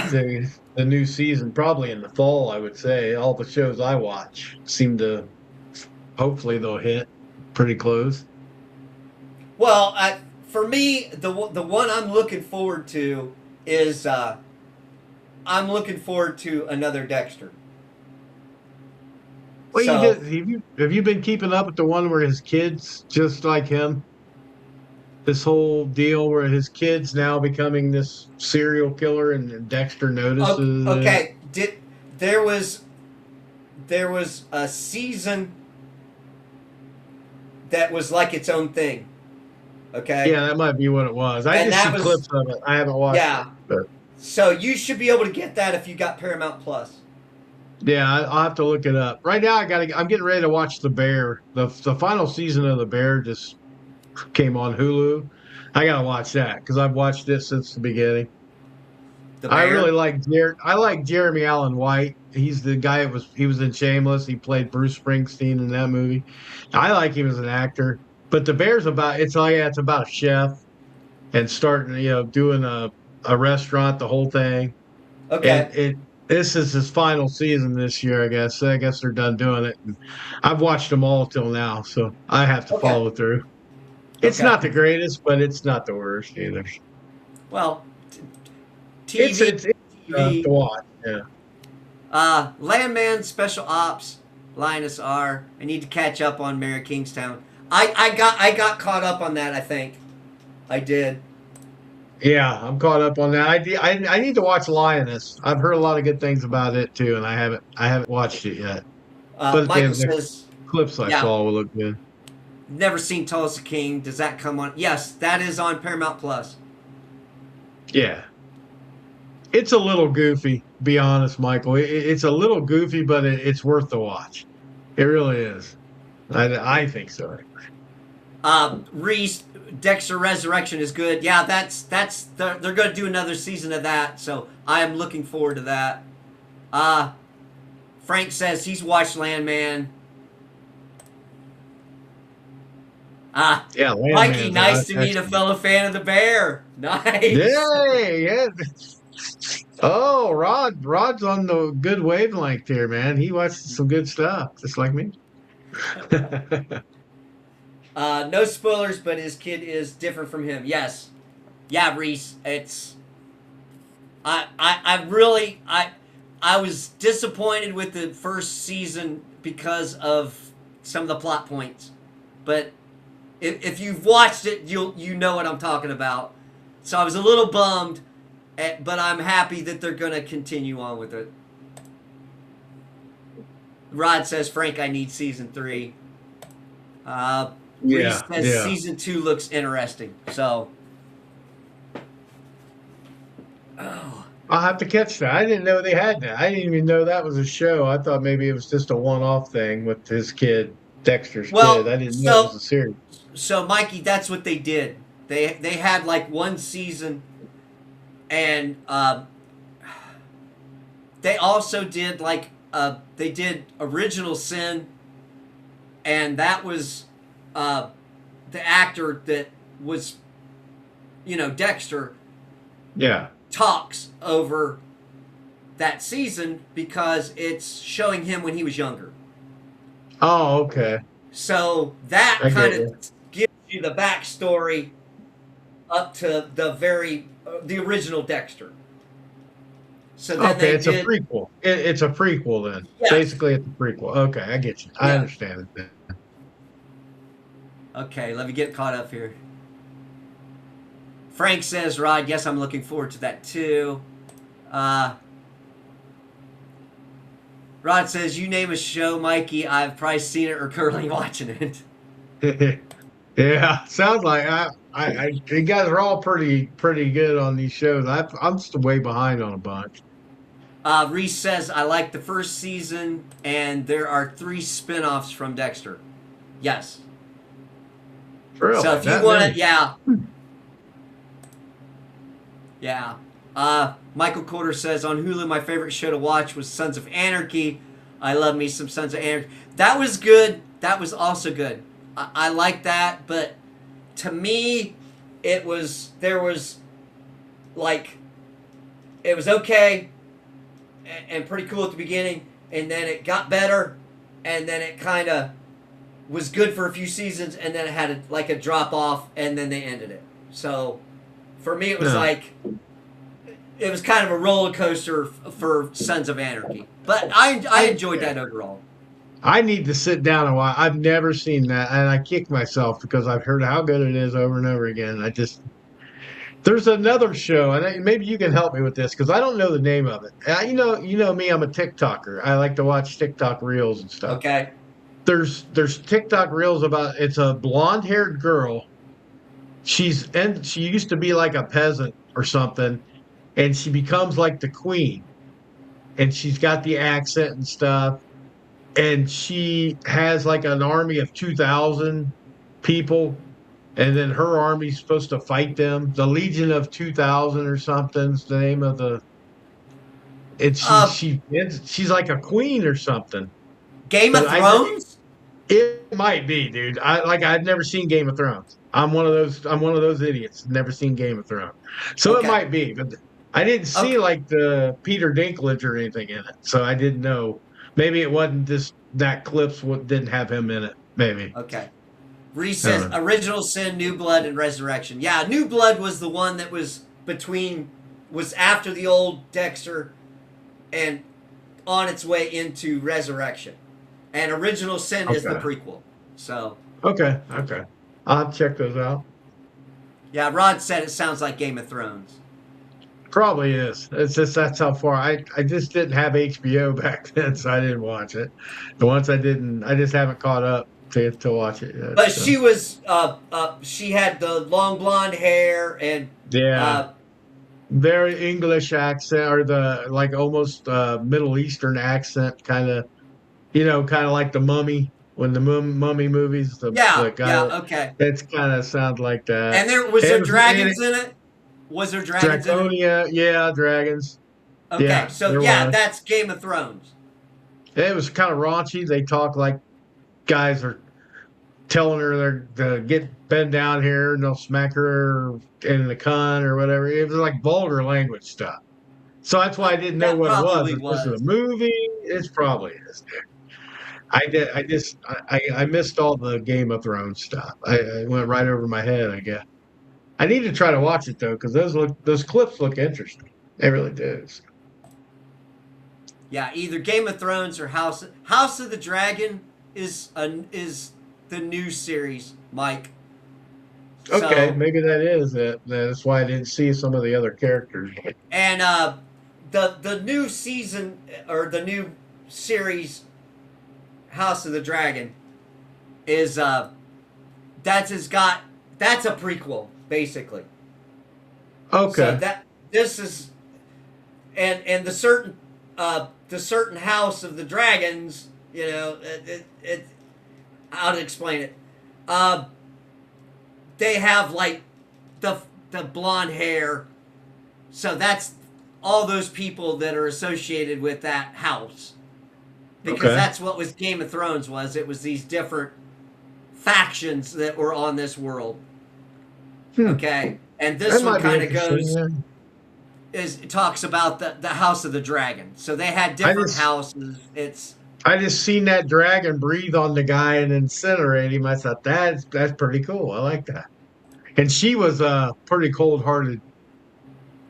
the new season, probably in the fall, I would say. All the shows I watch seem to hopefully they'll hit pretty close. Well, for me, the one I'm looking forward to is I'm looking forward to another Dexter. Well, you So, did have you been keeping up with the one where his kids just like him? This whole deal where his kid's now becoming this serial killer and Dexter notices it. okay, did there was there was a season that was like its own thing. Okay, Yeah, that might be what it was. I and just that see was clips of it. I haven't watched it, yeah. but So you should be able to get that if you got Paramount Plus. yeah, I'll have to look it up. Right now, I'm getting ready to watch The Bear. The final season of The Bear just came on Hulu. I gotta watch that because I've watched it since the beginning. The I really Bear. I like Jeremy Allen White. He's the guy that he was in Shameless. He played Bruce Springsteen in that movie. I like him as an actor. But The Bear's about it's about a chef and starting, doing a restaurant, the whole thing. And Okay. this is his final season this year, I guess. I guess they're done doing it. And I've watched them all till now, so I have to Okay. follow through. It's Okay. not the greatest, but it's not the worst either. Well, It's TV, to TV. watch. Yeah. Landman Special Ops, Linus R. I need to catch up on Mayor Kingstown. I got caught up on that. I think I did. Yeah, I'm caught up on that. I need to watch Lioness. I've heard a lot of good things about it too, and I haven't watched it yet. But Michael the says, clips I yeah, saw will look good. never seen Tulsa King. Does that come on? Yes, that is on Paramount Plus. Yeah, it's a little goofy. Be honest, Michael. It's a little goofy, but it's worth the watch. It really is. I think so. Reese, Dexter Resurrection is good. Yeah, they're going to do another season of that, so I am looking forward to that. Frank says he's watched Landman. Yeah, Mikey, Landman's nice to meet a excellent. fellow fan of the Bear. Nice. Yay! Yeah. Oh, Rod's on the good wavelength here, man. He watches some good stuff, just like me. No spoilers, but his kid is different from him. Yes. Yeah, Reese. I really I was disappointed with the first season because of some of the plot points. But if you've watched it, you know what I'm talking about. So I was a little bummed, but I'm happy that they're going to continue on with it. Rod says, Frank, I need season 3. Reese Yeah, says yeah. season 2 looks interesting. So, oh, I'll have to catch that. I didn't know they had that. I didn't even know that was a show. I thought maybe it was just a one-off thing with his kid, Dexter's kid. well, I didn't know it was a series. so Mikey, that's what they did. They had like one season, and they also did like they did Original Sin, and that was the actor that was, Dexter Yeah. talks over that season because it's showing him when he was younger. Oh, okay. So that I kind get of you. gives you the backstory up to the original Dexter. So then Okay, they it's a did, prequel. It's a prequel then. yes, Basically, it's a prequel. Okay, I get you. I yeah. understand it then. Okay, let me get caught up here. Frank says, Rod, yes, I'm looking forward to that too. Uh, Rod says, you name a show, Mikey, I've probably seen it or currently watching it. Yeah, sounds like you guys are all pretty good on these shows. I'm just way behind on a bunch. Reese says, I like the first season, and there are 3 spin offs from Dexter. Yes. So Really, if you that want to, many? yeah, yeah. Michael Coulter says, on Hulu, my favorite show to watch was Sons of Anarchy. I love me some Sons of Anarchy. That was good. That was also good. I like that, but to me, there was, like, it was okay and pretty cool at the beginning, and then it got better, and then it kind of was good for a few seasons, and then it had like a drop off, and then they ended it. So for me, it was No. like it was kind of a roller coaster for Sons of Anarchy, but I enjoyed that overall. I need to sit down and watch. I've never seen that, and I kick myself because I've heard how good it is over and over again. There's another show, and maybe you can help me with this because I don't know the name of it. You know me, I'm a TikToker. I like to watch TikTok reels and stuff. Okay. There's TikTok reels about it's a blonde haired girl. She used to be like a peasant or something, and she becomes like the queen, and she's got the accent and stuff, and she has like an army of 2,000 people, and then her army's supposed to fight them. The Legion of 2,000 or something's the name of the. And Uh, she's like a queen or something. Game But of Thrones. it might be, dude. I've never seen Game of Thrones. I'm one of those idiots. Never seen Game of Thrones. So it Okay. might be, but I didn't see Okay. like the Peter Dinklage or anything in it. So I didn't know. Maybe it wasn't just that clips what didn't have him in it. Maybe. Okay. Reese I don't says know. Original Sin, New Blood, and Resurrection. Yeah, New Blood was the one that was after the old Dexter and on its way into Resurrection. And Original Sin is the Okay. prequel. So, Okay. Okay. I'll check those out. yeah, Rod said it sounds like Game of Thrones. Probably is. It's just that's how far I just didn't have HBO back then, so I didn't watch it. And once I didn't, I just haven't caught up to watch it yet. But So she had the long blonde hair and, yeah, uh, very English accent or the like almost Middle Eastern accent, kind of like the Mummy when the Mummy movies, the yeah, guy yeah, okay. that's kind of sounds like that. And there was And there it was and dragons it, in it? Was there dragons in it? Draconia, yeah, dragons, Okay, yeah, so there yeah, was. that's Game of Thrones. It was kind of raunchy. They talk like guys are telling her they're to get bend down here and they'll smack her in the cunt or whatever. It was like vulgar language stuff. So that's why I didn't know That what it was. probably Is this a was. movie? It's probably is. I did. I missed all the Game of Thrones stuff. I went right over my head. I guess I need to try to watch it though because those clips look interesting. They really do. Yeah, either Game of Thrones or House of the Dragon is the new series, Mike. Okay, So maybe that is it. That's why I didn't see some of the other characters. and the new season or the new series House of the Dragon is that's a prequel basically. So Okay, that this is and the certain House of the Dragons, it how to explain it. Uh, they have like the blonde hair, so that's all those people that are associated with that house because okay. that's what was Game of Thrones was. It was these different factions that were on this world. Hmm. Okay, and this That one might be kind of interesting. goes Yeah. is it talks about the House of the Dragon. So they had I different just houses. It's I just seen that dragon breathe on the guy and incinerate him. I thought that's pretty cool. I like that. And she was a pretty cold hearted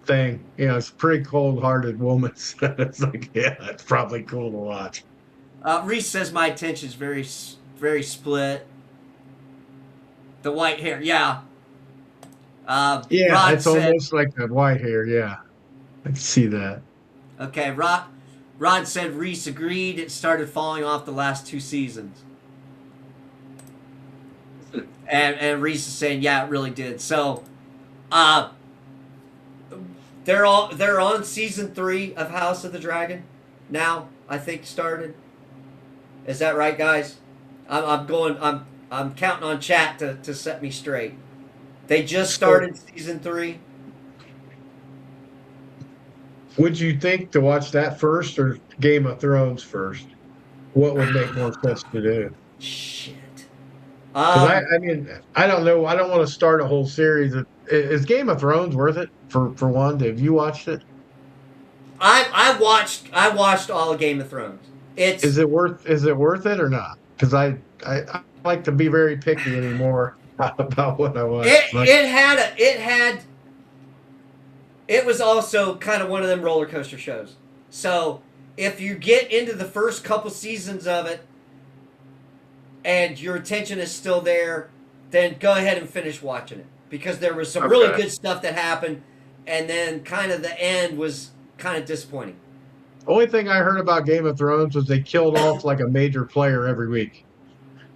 thing. It's a pretty cold hearted woman. So it's like, yeah, it's probably cool to watch. Reese says my attention is very split. The white hair, yeah. Yeah, Rod it's said, almost like the white hair. Yeah, I can see that. okay, Rod said Reese agreed it started falling off the last 2 seasons. And Reese is saying, yeah, it really did. So, uh, they're on season 3 of House of the Dragon now. I think started. Is that right, guys? I'm going. I'm counting on chat to set me straight. They just So, started season 3. would you think to watch that first or Game of Thrones first? What would make more sense to do? Shit. Because Um, I mean, I don't know. I don't want to start a whole series. Is Game of Thrones worth it for one? Have you watched it? I watched all of Game of Thrones. It's Is it worth it or not? Because I like to be very picky anymore about what I watch. Like, it was also kind of one of them roller coaster shows. So if you get into the first couple seasons of it and your attention is still there, then go ahead and finish watching it because there was some really okay. good stuff that happened, and then kind of the end was kind of disappointing. Only thing I heard about Game of Thrones was they killed off like a major player every week.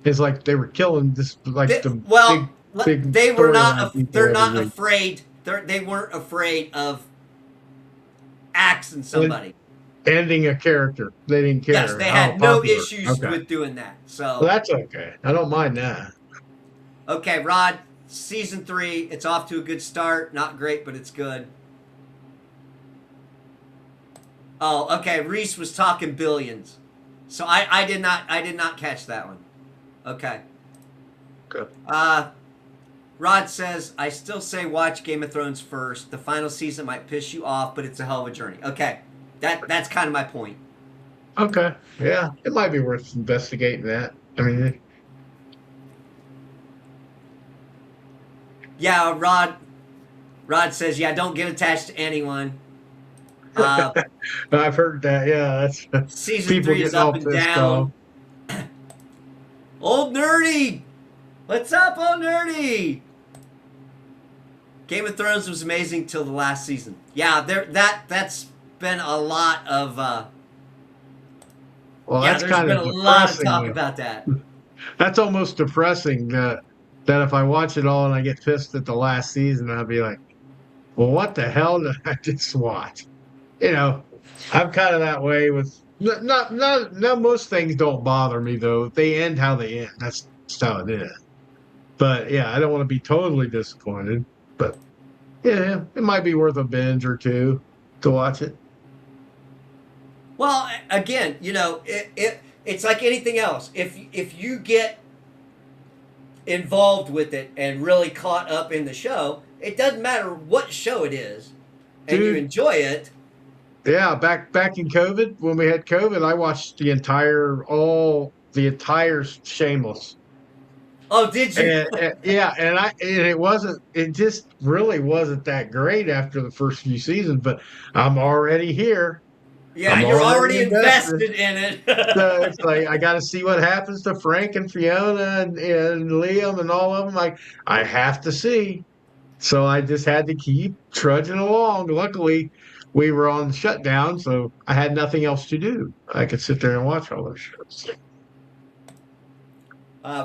It's like they were killing this like They, the well, big they were storyline not. people They're every not week. afraid. They weren't afraid of axing And somebody. ending a character. They didn't Yes, care they how had no popular. issues Okay. with doing that. Well, So, that's okay. I don't mind that. okay, Rod, season 3, it's off to a good start. Not great, but it's good. Oh, okay. Reese was talking billions, so I did not catch that one. Okay. Good. Rod says I still say watch Game of Thrones first. The final season might piss you off, but it's a hell of a journey. Okay, that's kind of my point. Okay. Yeah. It might be worth investigating that. I mean, Yeah, Rod says yeah. Don't get attached to anyone. Uh, I've heard that. Yeah, that's season people 3 is getting up all and pissed off. down. Old nerdy, what's up, old nerdy? Game of Thrones was amazing till the last season. Yeah, that's been a lot of Well, yeah. that's There's kind been of a lot of depressing, talk though. about that. That's almost depressing that if I watch it all and I get pissed at the last season, I'll be like, well, what the hell did I just watch? You know, I'm kind of that way with not most things don't bother me though. They end how they end. That's just how it is. But yeah, I don't want to be totally disappointed. But yeah, it might be worth a binge or two to watch it. Well, again, it's like anything else. If you get involved with it and really caught up in the show, it doesn't matter what show it is, and you Dude, enjoy it. yeah, back in COVID, when we had COVID, I watched the entire Shameless. Oh, did you? And yeah, and it just really wasn't that great after the first few seasons, but I'm already here. Yeah, I'm you're already already invested. invested in So it's it. like I got to see what happens to Frank and Fiona and Liam and all of them. Like I have to see. So I just had to keep trudging along. Luckily, we were on shutdown, so I had nothing else to do. I could sit there and watch all those shows.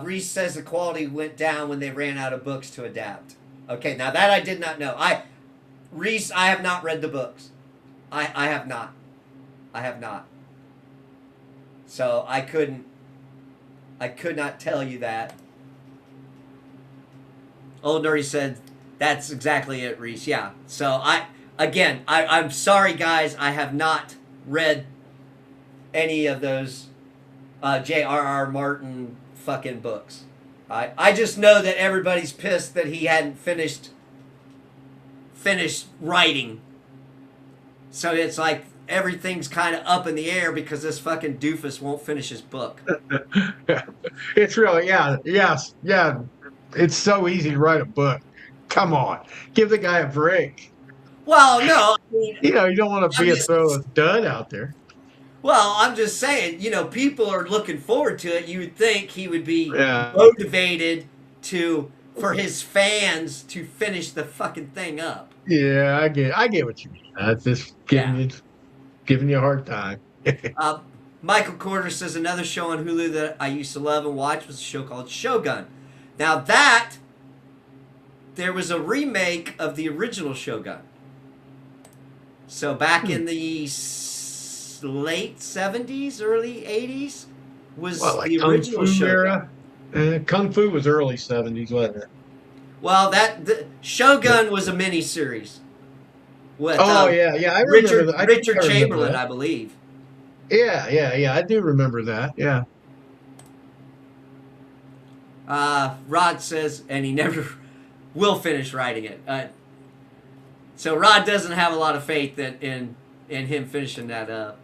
Reese says the quality went down when they ran out of books to adapt. Okay, now that I did not know. Reese, I have not read the books. I have not. I have not. So I could not tell you that. Old Nerdy said that's exactly it, Reese. Yeah. So I'm sorry guys, I have not read any of those J.R.R. Martin fucking books. I just know that everybody's pissed that he hadn't finished writing. So it's like everything's kind of up in the air because this fucking doofus won't finish his book. It's really, yeah, yes, yeah. It's so easy to write a book. Come on, give the guy a break. Well, no, I mean, You don't want to I'm be a just throw a dud out there. well, I'm just saying, people are looking forward to it. You would think he would be Yeah, motivated to for his fans to finish the fucking thing up. Yeah, I get what you mean. I just Yeah. giving you a hard time. Uh, Michael Corder says another show on Hulu that I used to love and watch was a show called Shogun. Now that there was a remake of the original Shogun. So back in the late 70s, early 80s was Well, like the Kung original Fu Shogun. era. Kung Fu was early 70s, wasn't it? Well, the Shogun was a mini series with Oh yeah, yeah. I remember Richard that. I think Richard I remember Chamberlain, that. I believe. Yeah, yeah, yeah. I do remember that. Yeah. Rod says, and he never will finish writing it. So Rod doesn't have a lot of faith that in him finishing that up.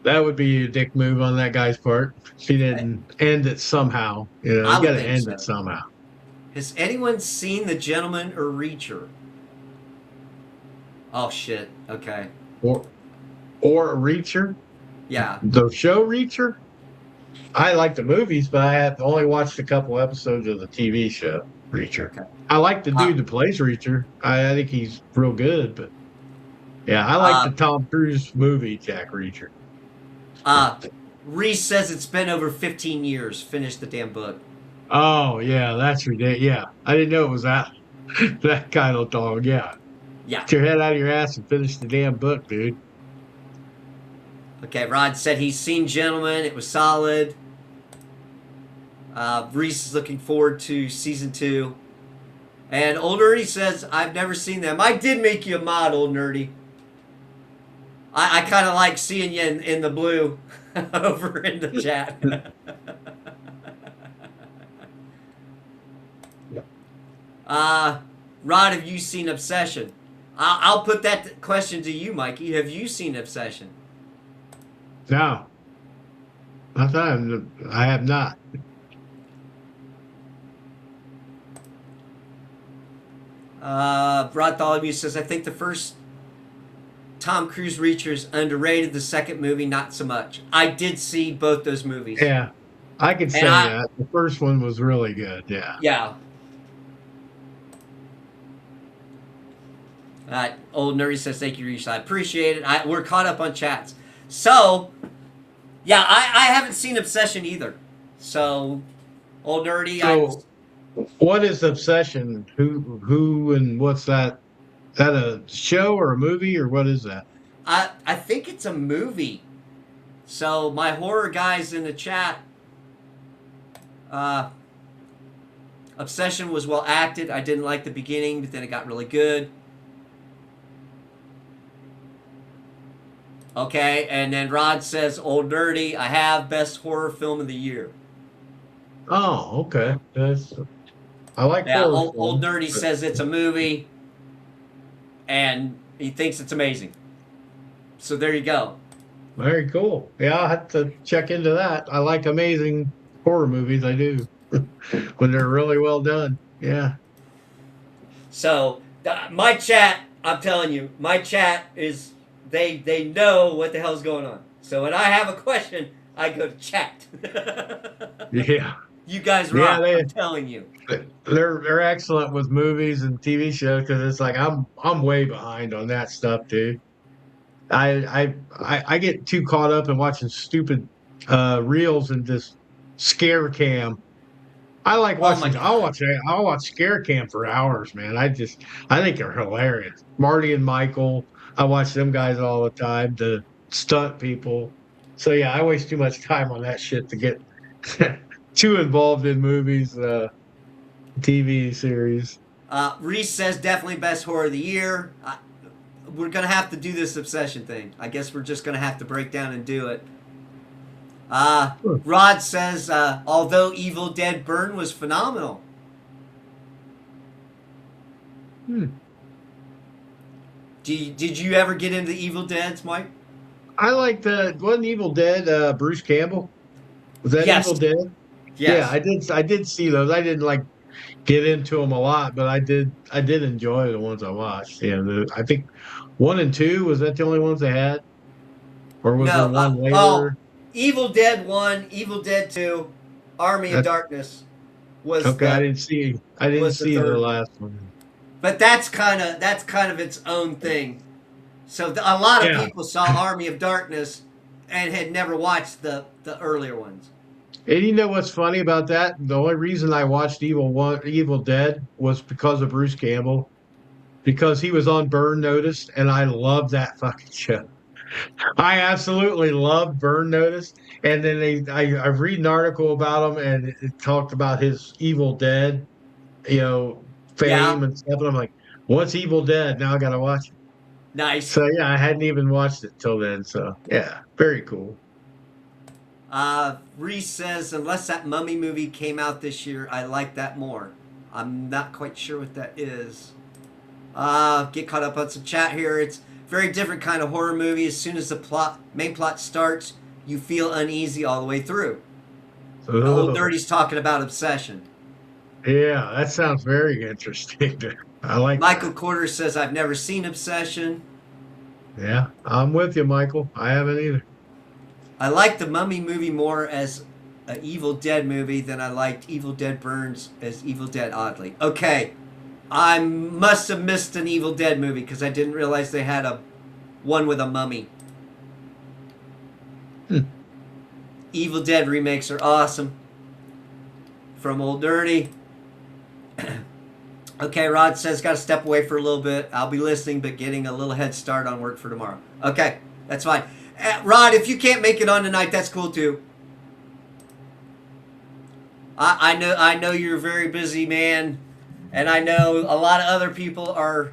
That would be a dick move on that guy's part. If he didn't end it somehow. You know, I you got would to think end it so. somehow. Has anyone seen The Gentleman or Reacher? Oh shit. Okay. Or or Reacher, Yeah. the show Reacher. I like the movies, but I have only watched a couple episodes of the TV show Reacher. Okay. I like the Uh, dude that plays Reacher. I think he's real good, but yeah, I like uh, the Tom Cruise movie Jack Reacher. uh, Reese says it's been over 15 years. Finish the damn book. Oh yeah, that's ridiculous. Yeah, I didn't know it was that that kind of dog. Yeah, Yeah. get your head out of your ass and finish the damn book, dude. Okay. Rod said he's seen Gentleman. It was solid. Reese is looking forward to season 2. And Old Nerdy says, I've never seen them. I did make you a mod, Old Nerdy. I kind of like seeing you in the blue over in the chat. Rod, have you seen Obsession? I'll put that question to you, Mikey. Have you seen Obsession? No, not that I have not. Bartholomew says, I think the first Tom Cruise Reacher is underrated. The second movie, not so much. I did see both those movies. Yeah, I could say that. The first one was really good. Yeah. Yeah. Old Nerdy says, thank you, Reese. I appreciate it. We're caught up on chats. So, yeah, I haven't seen Obsession either. So, Old Nerdy, So, what is Obsession? Who, and what's that? Is that a show or a movie or what is that? I think it's a movie. So, my horror guys in the chat, Obsession was well acted. I didn't like the beginning, but then it got really good. Okay, and then Rod says, Old Nerdy, I have best horror film of the year. Oh, okay. I like horror Old films, Nerdy but- says it's a movie, and he thinks it's amazing. So there you go. Very cool. Yeah, I'll have to check into that. I like amazing horror movies. I do when they're really well done. Yeah. So my chat, I'm telling you, my chat is they know what the hell's going on. So when I have a question, I go to chat. Yeah. You guys rock. Yeah, I'm telling you. they're excellent with movies and TV shows because it's like I'm way behind on that stuff, dude. I get too caught up in watching stupid reels and just scare cam. I like Oh my watching. God. I'll watch scare cam for hours, man. I think they're hilarious. Marty and Michael. I watch them guys all the time. The stunt people. So yeah, I waste too much time on that shit to get too involved in movies, TV series. Reese says definitely best horror of the year. We're gonna have to do this Obsession thing. I guess we're just gonna have to break down and do it. Rod says, although Evil Dead Burn was phenomenal. Did you ever get into the Evil Deads, Mike? I like wasn't Evil Dead Bruce Campbell? Was that Yes. Evil Dead? Yes. Yeah, I did see those. I didn't like get into them a lot, but I did enjoy the ones I watched. Yeah, I think 1 and 2, was that the only ones they had? Or was there one later? Evil Dead 1, Evil Dead 2, Army of That's- Darkness. was Okay, I the didn't see. I didn't was the see the third one. last one. But that's kind of its own thing. So a lot of Yeah, people saw Army of Darkness and had never watched the earlier ones. and you know what's funny about that? The only reason I watched Evil Dead was because of Bruce Campbell, because he was on Burn Notice, and I love that fucking show. I absolutely love Burn Notice. And then I read an article about him, and it talked about his Evil Dead, Yeah, fame and stuff. And I'm like, what's Evil Dead? Now I got to watch it. nice. So yeah, I hadn't even watched it till then. So yeah, very cool. Reese says, unless that Mummy movie came out this year, I like that more. I'm not quite sure what that is. Get caught up on some chat here. It's a very different kind of horror movie. As soon as the main plot starts, you feel uneasy all the way through. Old Oh, Dirty's talking about Obsession. yeah, that sounds very interesting. I like Michael that. Quarter says, I've never seen Obsession. Yeah, I'm with you, Michael. I haven't either. I like the Mummy movie more as an Evil Dead movie than I liked Evil Dead Burns as Evil Dead Oddly. Okay, I must have missed an Evil Dead movie because I didn't realize they had a one with a mummy. Hmm. Evil Dead remakes are awesome. From Old Dirty. Okay, Rod says got to step away for a little bit. I'll be listening, but getting a little head start on work for tomorrow. Okay, that's fine. Rod, if you can't make it on tonight, that's cool too. I know you're a very busy man, and I know a lot of other people are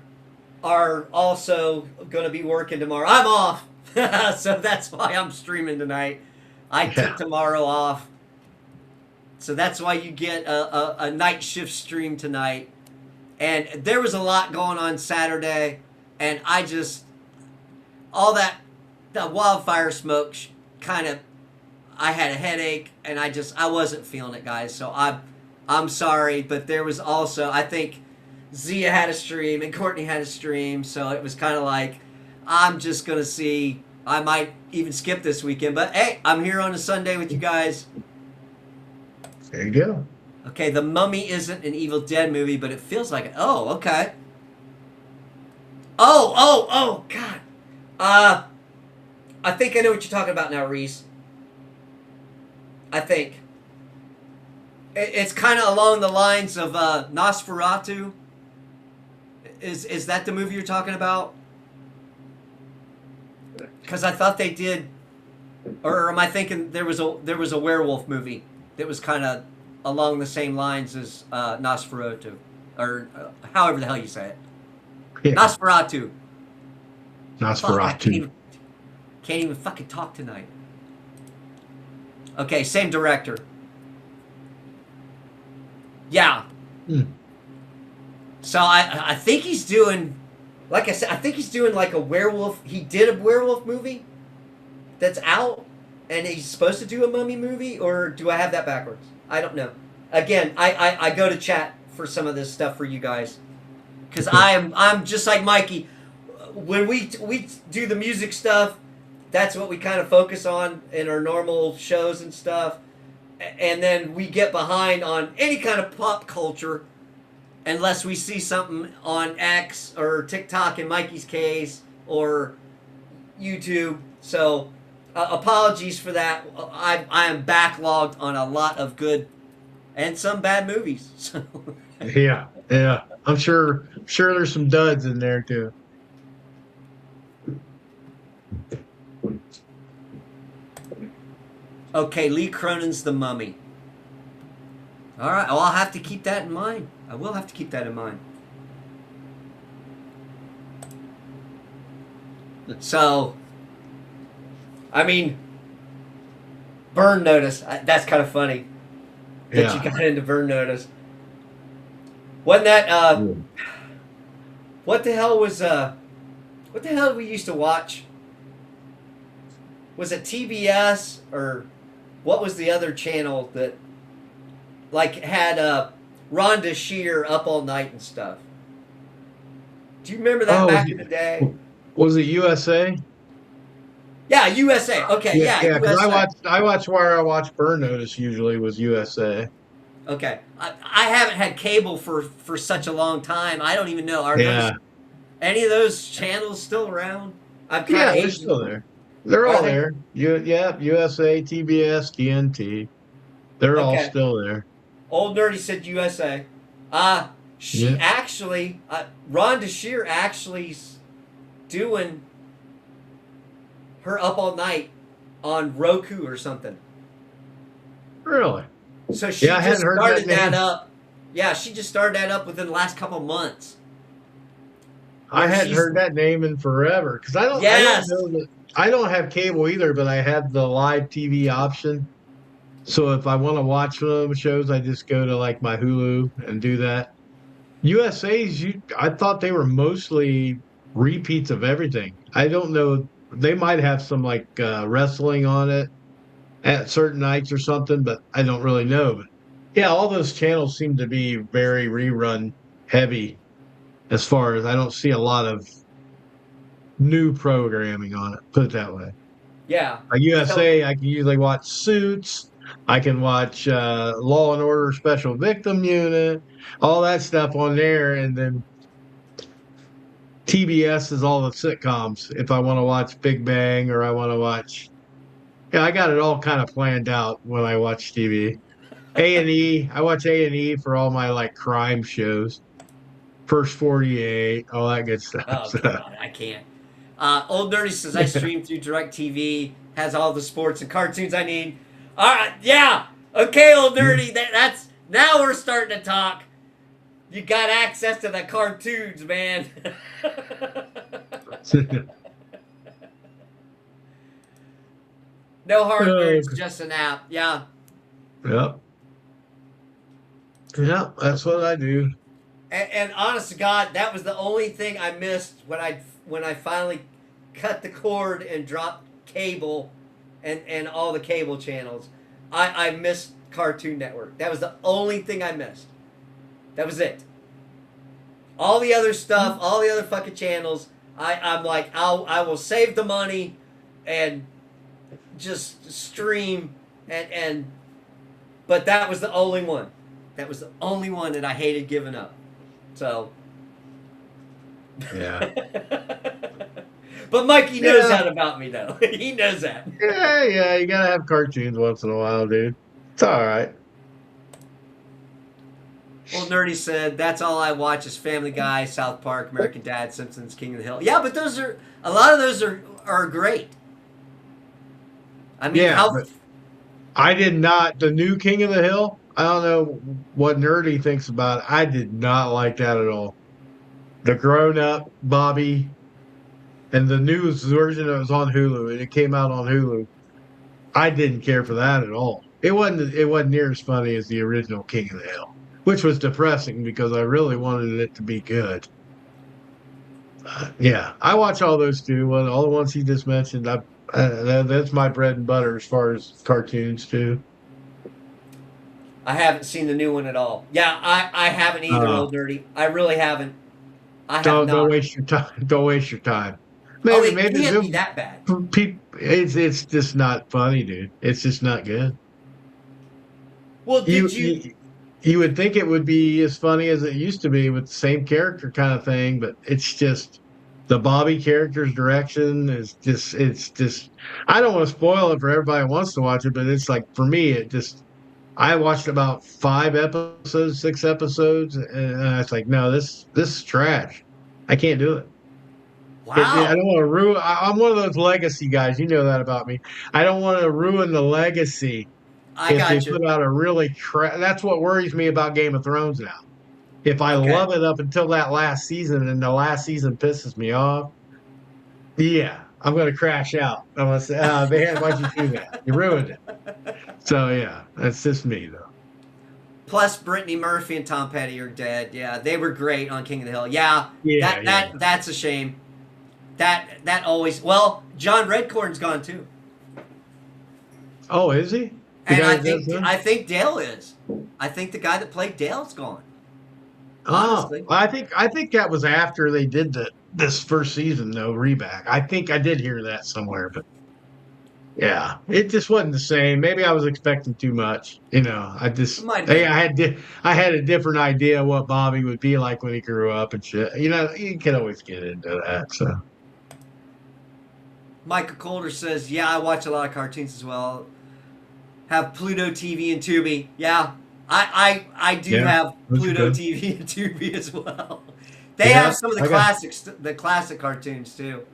also going to be working tomorrow. I'm off, so that's why I'm streaming tonight. I took Yeah. tomorrow off, so that's why you get a night shift stream tonight. And there was a lot going on Saturday, and I just all that the wildfire smoke kind of I had a headache, and I wasn't feeling it, guys. So I'm sorry, but there was also I think Zia had a stream and Courtney had a stream, so it was kind of like I'm just gonna see. I might even skip this weekend, but hey, I'm here on a Sunday with you guys. There you go. Okay, The Mummy isn't an Evil Dead movie, but it feels like it. Oh, okay. Oh, God. I think I know what you're talking about now, Reese. I think it's kind of along the lines of Nosferatu. Is that the movie you're talking about? Because I thought they did, or am I thinking there was a werewolf movie that was kind of along the same lines as Nosferatu, or however the hell you say it, Yeah, Nosferatu. Fuck, I can't Nosferatu. even fucking talk tonight. Okay, same director. Yeah. Hmm. So I think he's doing, like I said, I think he's doing like a werewolf. He did a werewolf movie that's out, and he's supposed to do a mummy movie, or do I have that backwards? I don't know. Again, I go to chat for some of this stuff for you guys, because I'm just like Mikey. When we do the music stuff, that's what we kind of focus on in our normal shows and stuff, and then we get behind on any kind of pop culture unless we see something on X or TikTok in Mikey's case or YouTube. So apologies for that. I am backlogged on a lot of good and some bad movies. So Yeah, yeah. I'm sure there's some duds in there too. okay, Lee Cronin's The Mummy. All right, well, I'll have to keep that in mind. I will have to keep that in mind. So, I mean, Burn Notice. That's kind of funny that you Yeah. got into Burn Notice. Wasn't that Yeah. what the hell was what the hell did we used to watch? Was it TBS or what was the other channel that like had Rhonda Shear up all night and stuff? Do you remember that Oh, back in the day? was it USA? Yeah, USA. Okay, Yeah, yeah, yeah. Because USA. I watched where I watch Burn Notice usually was USA. Okay, I haven't had cable for such a long time. I don't even know. Are those Yeah. any of those channels still around? I'm kind Yeah, of they're aging. still there. They're Are all they? there. Yeah, USA, TBS, TNT. They're all Okay. still there. Old Nerdy said USA. She Yeah. actually, Rhonda Shear actually's doing her up all night on Roku or something. Really? So Yeah, she I hadn't just heard that started that name. up. Yeah, she just started that up within the last couple months. I Where hadn't she's heard that name in forever because I don't yes, know that I don't have cable either, but I have the live TV option. So if I want to watch one of them shows, I just go to like my Hulu and do that. USA's, I thought they were mostly repeats of everything. I don't know. They might have some like wrestling on it at certain nights or something, but I don't really know. But yeah, all those channels seem to be very rerun heavy as far as I don't see a lot of new programming on it, put it that way. yeah. Like So USA, I can usually watch Suits. I can watch Law and Order Special Victim Unit, all that stuff on there. And then TBS is all the sitcoms. If I want to watch Big Bang or I want to watch, yeah, I got it all kind of planned out when I watch TV. A&E, I watch A&E for all my like crime shows. First 48, all that good stuff. oh god, I can't. Old Nerdy says I stream through DirecTV, has all the sports and cartoons I need. All right, yeah, okay, Old Nerdy, that's now we're starting to talk. You got access to the cartoons, man. No hardware, Oh, it's just an app. Yeah. yep. Yeah, that's what I do. And honest to God, that was the only thing I missed when I finally cut the cord and dropped cable and all the cable channels. I missed Cartoon Network. That was the only thing I missed. That was it. All the other stuff, all the other fucking channels, I'm like, I will save the money and just stream and but that was the only one. That was the only one that I hated giving up. So Yeah. but Mikey knows Yeah. that about me though. He knows that. Yeah, you gotta have cartoons once in a while, dude. It's all right. Old Nerdy said, that's all I watch is Family Guy, South Park, American Dad, Simpsons, King of the Hill. Yeah, but those are a lot of those are great. I mean, Yeah, how but I did not. The new King of the Hill, I don't know what Nerdy thinks about it. I did not like that at all. The grown up Bobby and the news version that was on Hulu, and it came out on Hulu. I didn't care for that at all. It wasn't near as funny as the original King of the Hill, which was depressing because I really wanted it to be good. Yeah, I watch all those too. Well, all the ones he just mentioned. That's my bread and butter as far as cartoons too. I haven't seen the new one at all. Yeah, I haven't either, Uh, Old Nerdy. I really haven't. I have don't not. waste your time. Don't waste your time. Oh, Maybe it maybe can't be that bad. it's just not funny, dude. It's just not good. Well, You, did you? you you would think it would be as funny as it used to be with the same character kind of thing, but it's just the Bobby character's direction is just it's just I don't want to spoil it for everybody who wants to watch it, but it's like for me it just I watched about 5 episodes, 6 episodes, and I was like, no, this is trash. I can't do it. I Wow, don't want to ruin. I'm one of those legacy guys. You know that about me. I don't want to ruin the legacy I if they got you. put out a really that's what worries me about Game of Thrones now. If I Okay. love it up until that last season and the last season pisses me off, yeah, I'm going to crash out. I'm going to say, oh, man, why'd you do that? You ruined it. So, yeah, that's just me, though. Plus, Brittany Murphy and Tom Petty are dead. Yeah, they were great on King of the Hill. Yeah, Yeah, that's a shame. That always. Well, John Redcorn's gone too, Oh, is he? The and guy that does that? I think Dale is. I think the guy that played Dale's gone. Oh, Honestly. I think that was after they did this first season, though, reback. I think I did hear that somewhere, but Yeah, it just wasn't the same. Maybe I was expecting too much. It might have Hey, been. I had a different idea of what Bobby would be like when he grew up and shit. You can always get into that. So Michael Calder says, "Yeah, I watch a lot of cartoons as well. Have Pluto TV and Tubi. Yeah, I do yeah, have those are Pluto good. TV and Tubi as well. They Yeah, have some of I got. the classic cartoons too.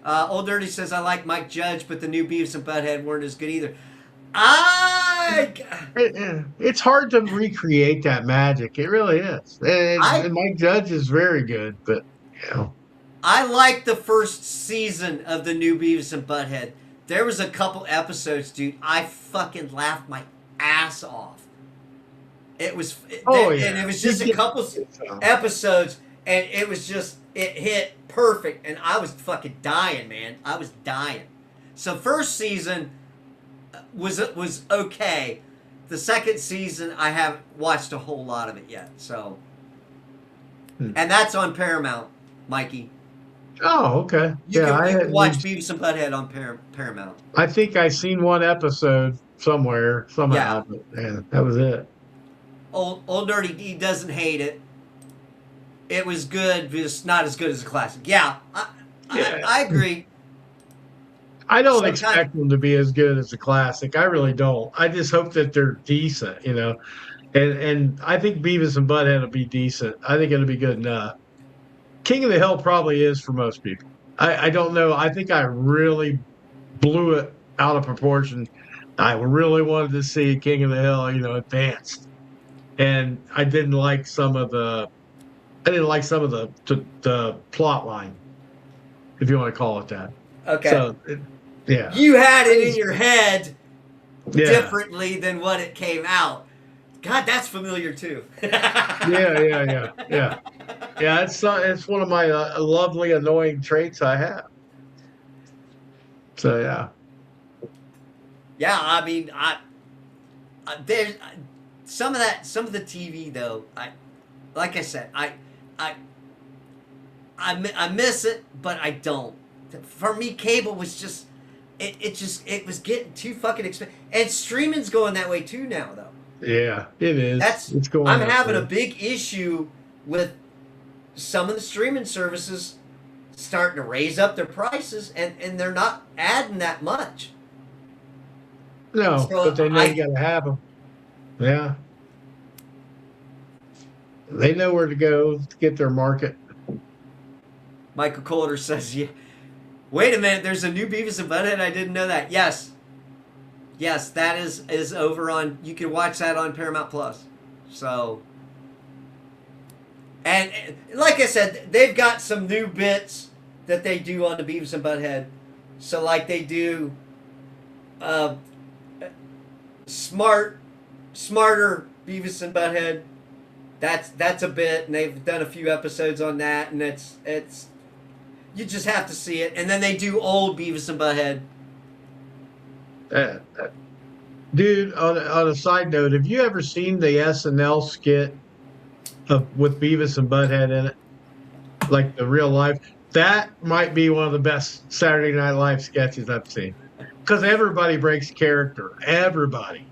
Old Dirty says I like Mike Judge, but the new Beavis and Butthead weren't as good either. I It's hard to recreate that magic. It really is. I And Mike Judge is very good, but you know, I like the first season of the new Beavis and Butthead. There was a couple episodes, dude. I fucking laughed my ass off. It was, oh and yeah, it was you just a get. couple episodes, and it hit perfect, and I was fucking dying, man. I was dying. So first season was okay. The second season, I haven't watched a whole lot of it yet. So, Hmm. and that's on Paramount, Mikey. Oh, okay. Yeah, I You can hadn't. watch Beavis and Butthead on Paramount. I think I seen one episode somewhere Yeah, somehow, but yeah, that was it. old Dirty D doesn't hate it. It was good, but it's not as good as a classic. Yeah, Yeah, I agree. I don't Sometimes, expect them to be as good as a classic. I really don't. I just hope that they're decent, And I think Beavis and Butthead will be decent. I think it'll be good enough. King of the Hill probably is for most people. I don't know. I think I really blew it out of proportion. I really wanted to see King of the Hill, advanced, and I didn't like some of the plot line, if you want to call it that. okay, So, yeah, you had I it in just, your head yeah, differently than what it came out. God, that's familiar too. yeah. Yeah, it's one of my lovely annoying traits I have. So yeah, Yeah, I mean, there's some of the TV though. Like I said, I, I miss it, but I don't. For me, cable was just it was getting too fucking expensive, and streaming's going that way too now though. yeah, it is. That's It's going I'm that having a way. big issue with some of the streaming services starting to raise up their prices, and they're not adding that much. No, So but they know you got to have them. Yeah, they know where to go to get their market. Michael Calder says, "Yeah, wait a minute. There's a new Beavis and Butthead. I didn't know that. Yes, that is over on. You can watch that on Paramount Plus. So, and like I said, they've got some new bits that they do on the Beavis and Butthead. So, like they do, uh, smarter Beavis and Butthead. That's a bit, and they've done a few episodes on that, and it's you just have to see it. And then they do old Beavis and Butthead. Uh, Dude, on a side note, have you ever seen the SNL skit with Beavis and Butthead in it? Like the real life? That might be one of the best Saturday Night Live sketches I've seen. Because everybody breaks character. Everybody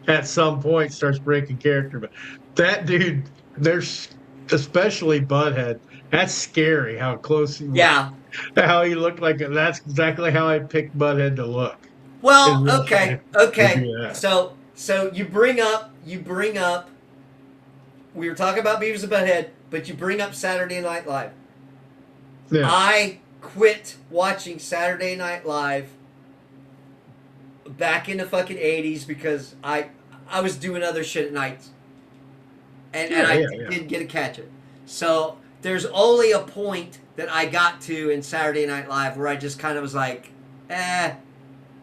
at some point starts breaking character. But that dude, there's especially Butthead. That's scary how close he was, Yeah. how he looked like. That's exactly how I picked Butthead to look in Well, real life. To okay. do that. So you bring up. We were talking about Beavis and Butthead, but you bring up Saturday Night Live. Yeah. I quit watching Saturday Night Live back in the fucking '80s because I was doing other shit at night, and I Yeah. didn't get to catch it. So there's only a point that I got to in Saturday Night Live where I just kind of was like,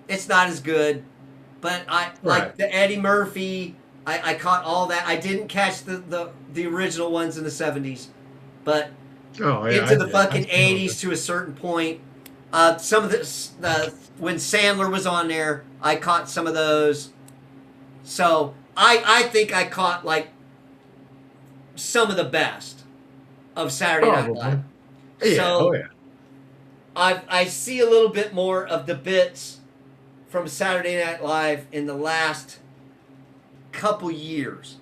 it's not as good. But I Right. like the Eddie Murphy. I caught all that. I didn't catch the original ones in the '70s, but Oh yeah, into I the did. I fucking still know '80s to a certain point. Some of the when Sandler was on there, I caught some of those. So I think I caught like some of the best of Saturday Night probably. Live. Yeah. Oh So yeah. I see a little bit more of the bits from Saturday Night Live in the last couple years.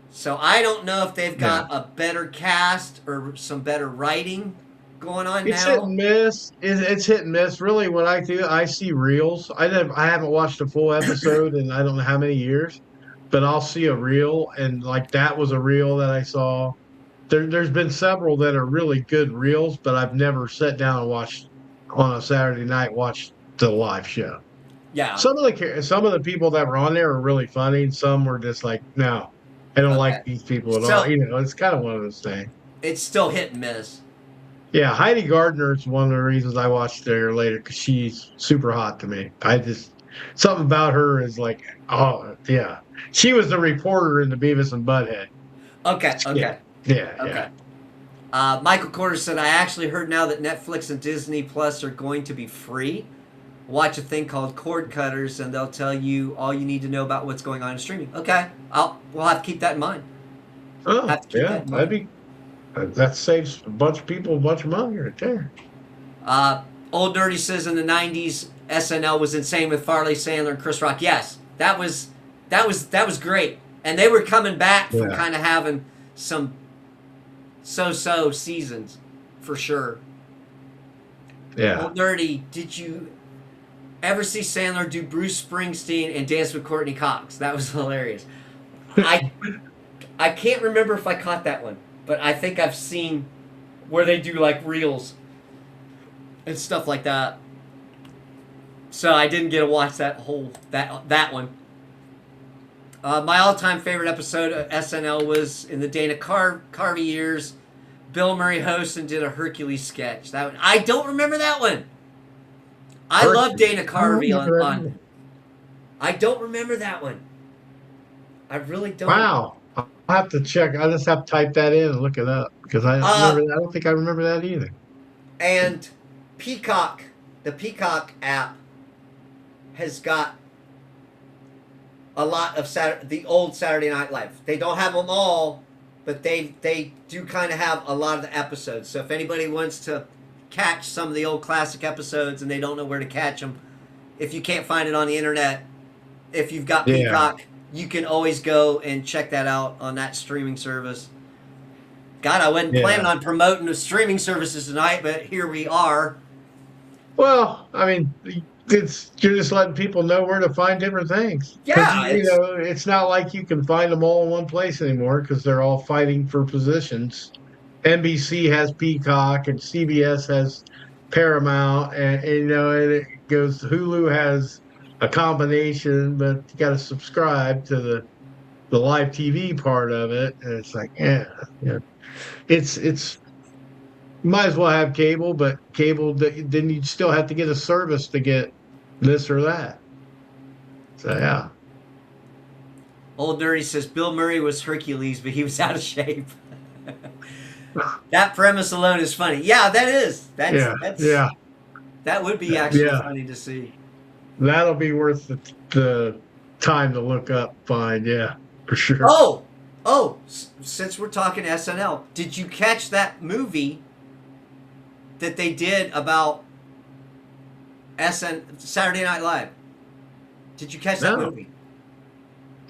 So I don't know if they've Yeah. got a better cast or some better writing going on It's hit now. and miss. It's hit and miss. Really, what I do, I see reels. I haven't watched a full episode in I don't know how many years, but I'll see a reel, and like that was a reel that I saw. There's been several that are really good reels, but I've never sat down and watched on a Saturday night watched the live show. Yeah. Some of the people that were on there are really funny, and some were just like, no, I don't Okay. like these people at all. So It's kind of one of those things. it's still hit and miss. Yeah, Heidi Gardner is one of the reasons I watched her later because she's super hot to me. Something about her is like, oh yeah, she was the reporter in the Beavis and Butthead. Okay. Yeah, Okay. yeah, yeah. Okay. Michael Corder said, I actually heard now that Netflix and Disney Plus are going to be free. Watch a thing called Cord Cutters, and they'll tell you all you need to know about what's going on in streaming. Okay, we'll have to keep that in mind. Oh Have to keep yeah, that in mind. that saves a bunch of people a bunch of money right there. Old Dirty says in the '90s SNL was insane with Farley, Sandler, and Chris Rock. Yes, that was great, and they were coming back from Yeah, kind of having some so-so seasons for sure. yeah. Old Dirty, did you ever see Sandler do Bruce Springsteen and Dance with Courtney Cox? That was hilarious. I I can't remember if I caught that one, but I think I've seen where they do like reels and stuff like that. So I didn't get to watch that one. My all-time favorite episode of SNL was in the Dana Carvey years. Bill Murray hosted and did a Hercules sketch. I don't remember that one. I love Dana I don't Carvey remember that on. either. I don't remember that one. I really don't. Wow, I'll have to check. I just have to type that in and look it up because I don't Uh, remember. I don't think I remember that either. and Peacock, the Peacock app has got a lot of the old Saturday Night Live. They don't have them all, but they do kind of have a lot of the episodes. So if anybody wants to catch some of the old classic episodes and they don't know where to catch them, if you can't find it on the internet, if you've got Yeah. Peacock, you can always go and check that out on that streaming service. God, I wasn't planning Yeah. on promoting the streaming services tonight, but here we are. Well, I mean, you're just letting people know where to find different things because Yeah, it's it's not like you can find them all in one place anymore because they're all fighting for positions. NBC has Peacock and CBS has Paramount, and it goes. Hulu has a combination, but you got to subscribe to the live TV part of it, and it's like, yeah, it's might as well have cable, but cable then you still have to get a service to get this or that. So yeah, Old Dirty says Bill Murray was Hercules, but he was out of shape. That premise alone is funny. Yeah, that is. yeah, That's yeah, that would be actually yeah. funny to see. That'll be worth the time to look up. Find, yeah, for sure. Since we're talking SNL, did you catch that movie that they did about Saturday Night Live? Did you catch that No, movie?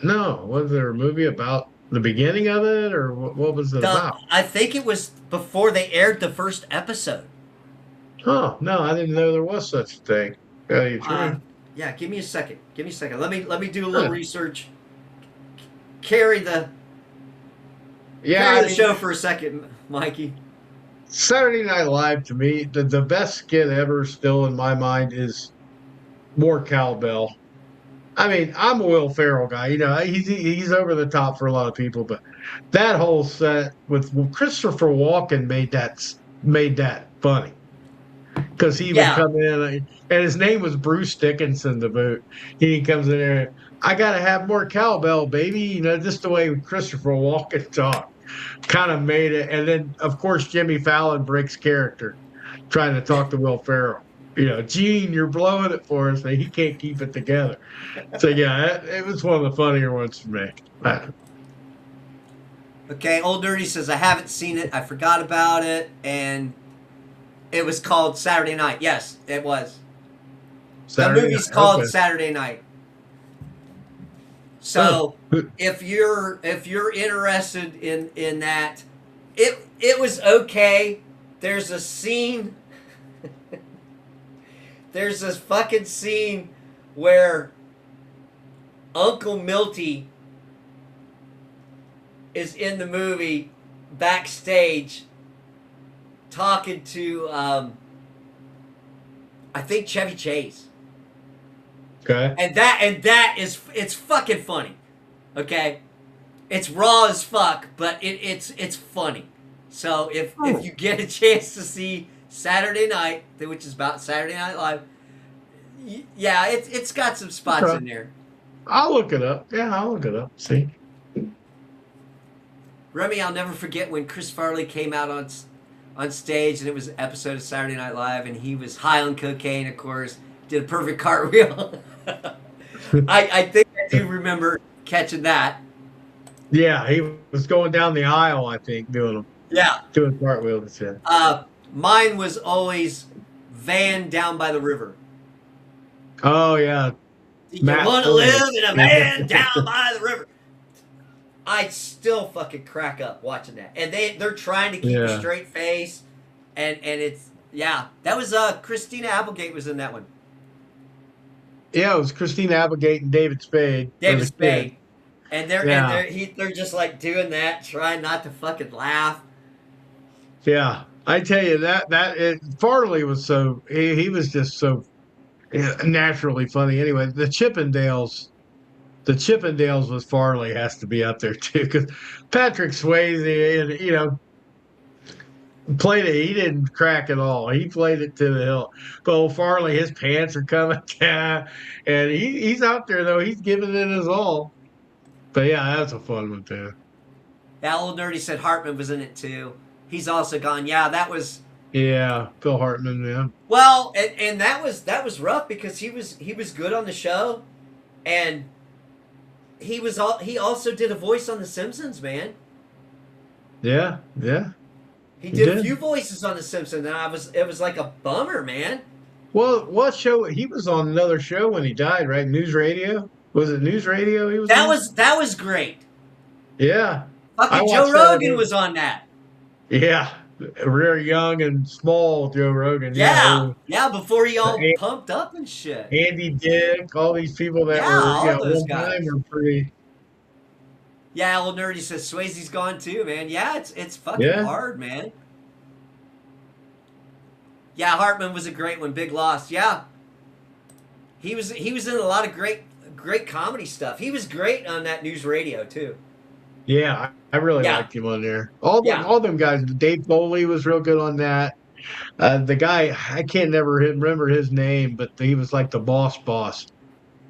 no. Was there a movie about the beginning of it, or what was it about? I think it was before they aired the first episode. Oh no, I didn't know there was such a thing. Tell you the Uh, truth. yeah, give me a second. Give me a second. Let me do a little Huh. research. Carry the Yeah, carry I the mean, show for a second, Mikey. Saturday Night Live to me, the best skit ever, still in my mind, is more cowbell. I mean, I'm a Will Ferrell guy. He's over the top for a lot of people, but that whole set with Christopher Walken made that funny because he would Yeah. come in and his name was Bruce Dickinson to boot. He comes in there. I gotta have more cowbell, baby. Just the way Christopher Walken talked kind of made it. And then, of course, Jimmy Fallon breaks character trying to talk to Will Ferrell. Gene, you're blowing it for us. And he can't keep it together. So, yeah, it was one of the funnier ones for me. Okay, Old Dirty says, I haven't seen it. I forgot about it. And it was called Saturday Night. Yes, it was. The Saturday movie's night. called Okay. Saturday Night. Oh. So if you're interested in that, it was okay. There's a scene. There's this fucking scene where Uncle Milty is in the movie backstage talking to I think Chevy Chase. Okay. And that is it's fucking funny. Okay? It's raw as fuck, but it's funny. So if Oh. you get a chance to see Saturday Night, which is about Saturday Night Live, yeah, it's got some spots Okay. in there. I'll look it up. Yeah, I'll look it up. See. Remy, I'll never forget when Chris Farley came out on stage, and it was an episode of Saturday Night Live, and he was high on cocaine, of course, did a perfect cartwheel. I think I do remember catching that. Yeah, he was going down the aisle, I think, Yeah. doing cartwheels. Yeah. Mine was always Van Down by the River. Oh yeah, Do you Matt want to live Flint. in a van down by the river? I still fucking crack up watching that, and they're trying to keep a Yeah. straight face, and it's yeah. That was Christina Applegate was in that one. Yeah, it was Christina Applegate and David Spade for David the kid. Spade, and they're and Yeah, they're just like doing that, trying not to fucking laugh. yeah. I tell you Farley was he was just so naturally funny. Anyway, the Chippendales with Farley has to be up there too because Patrick Swayze, and played it. He didn't crack at all. He played it to the hill. But old Farley, his pants are coming down, and he's out there though. He's giving it his all. But yeah, that's a fun one too. That old nerdy said Hartman was in it too. He's also gone. Yeah, that was Yeah, Phil Hartman. Yeah, well, and that was rough because he was good on the show, and he also did a voice on The Simpsons, man. yeah, yeah. He He did a did. few voices on The Simpsons, and it was like a bummer, man. Well, what show? He was on another show when he died, right? News Radio. Was it News Radio he was on? That was great. Yeah, I Fucking Joe watched that. Rogan was on that. Yeah, very young and small Joe Rogan. Yeah, Yeah, yeah, before he all A- pumped up and shit. Andy Dick, all these people that Yeah, were, all those one time guys. were pretty. Yeah, old nerdy says Swayze's gone too, man. Yeah, it's fucking Yeah, hard, man. Yeah, Hartman was a great one. Big Loss. Yeah, he was in a lot of great comedy stuff. He was great on that News Radio too. yeah, I really Yeah, liked him on there. yeah. All them guys. Dave Foley was real good on that. The guy I can't never remember his name, but he was like the boss.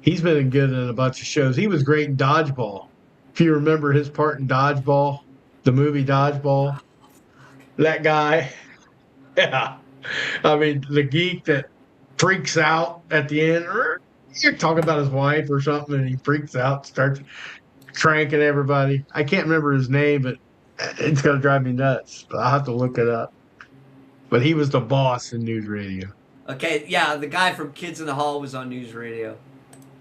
He's been good in a bunch of shows. He was great in Dodgeball. If you remember his part in Dodgeball, the movie Dodgeball, that guy. Yeah. I mean, the geek that freaks out at the end. You're talking about his wife or something, and he freaks out, starts cranking everybody. I can't remember his name, but it's going to drive me nuts. I'll have to look it up. But he was the boss in News Radio. Okay, yeah, the guy from Kids in the Hall was on News Radio.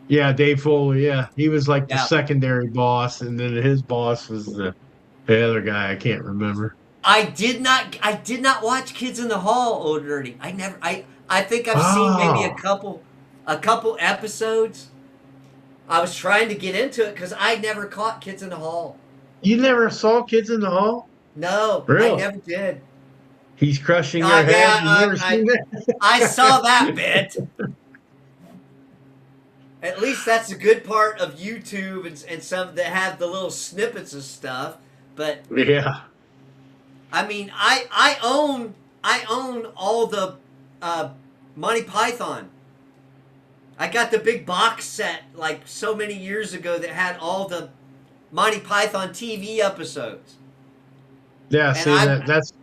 Yeah, Dave Foley. Yeah, he was like the Yeah, secondary boss, and then his boss was the other guy. I can't remember. I did not watch Kids in the Hall, old nerdy. I think I've seen maybe Oh, a couple episodes. I was trying to get into it because I never caught Kids in the Hall. you never saw Kids in the Hall? No, I Really? never did. He's crushing your head. Yeah, You never seen that? I saw that bit. At least that's a good part of YouTube and some that have the little snippets of stuff. But Yeah. I mean, I own all the uh, Monty Python. I got the big box set like so many years ago that had all the Monty Python TV episodes. Yeah, And see that's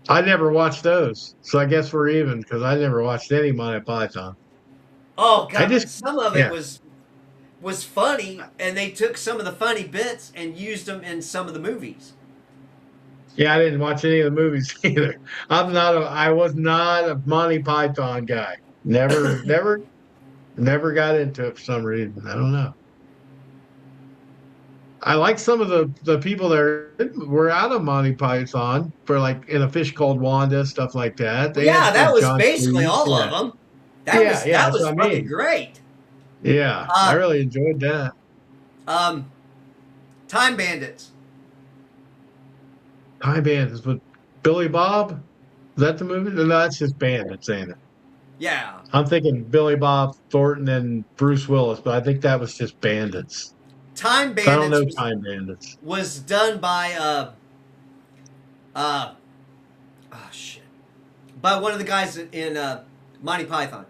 I never watched those. So I guess we're even because I never watched any Monty Python. oh I god, just some of it yeah. was funny, and they took some of the funny bits and used them in some of the movies. Yeah, I didn't watch any of the movies either. I was not a Monty Python guy. Never Never got into it for some reason. I don't know. I like some of the people that were out of Monty Python for like in A Fish Called Wanda, stuff like that. Well, They had yeah, that was John basically Cleese. all of Yeah. them. Yeah, yeah, That that's was what I fucking mean. great. Yeah. I Uh, really enjoyed that. um, Time Bandits. Time Bandits with Billy Bob. Is that the movie? No, that's just Bandits, ain't it? Yeah, I'm thinking Billy Bob Thornton and Bruce Willis, but I think that was just Bandits. Time I don't Bandits know Time Bandits. was done by uh oh shit, by one of the guys in Monty Python.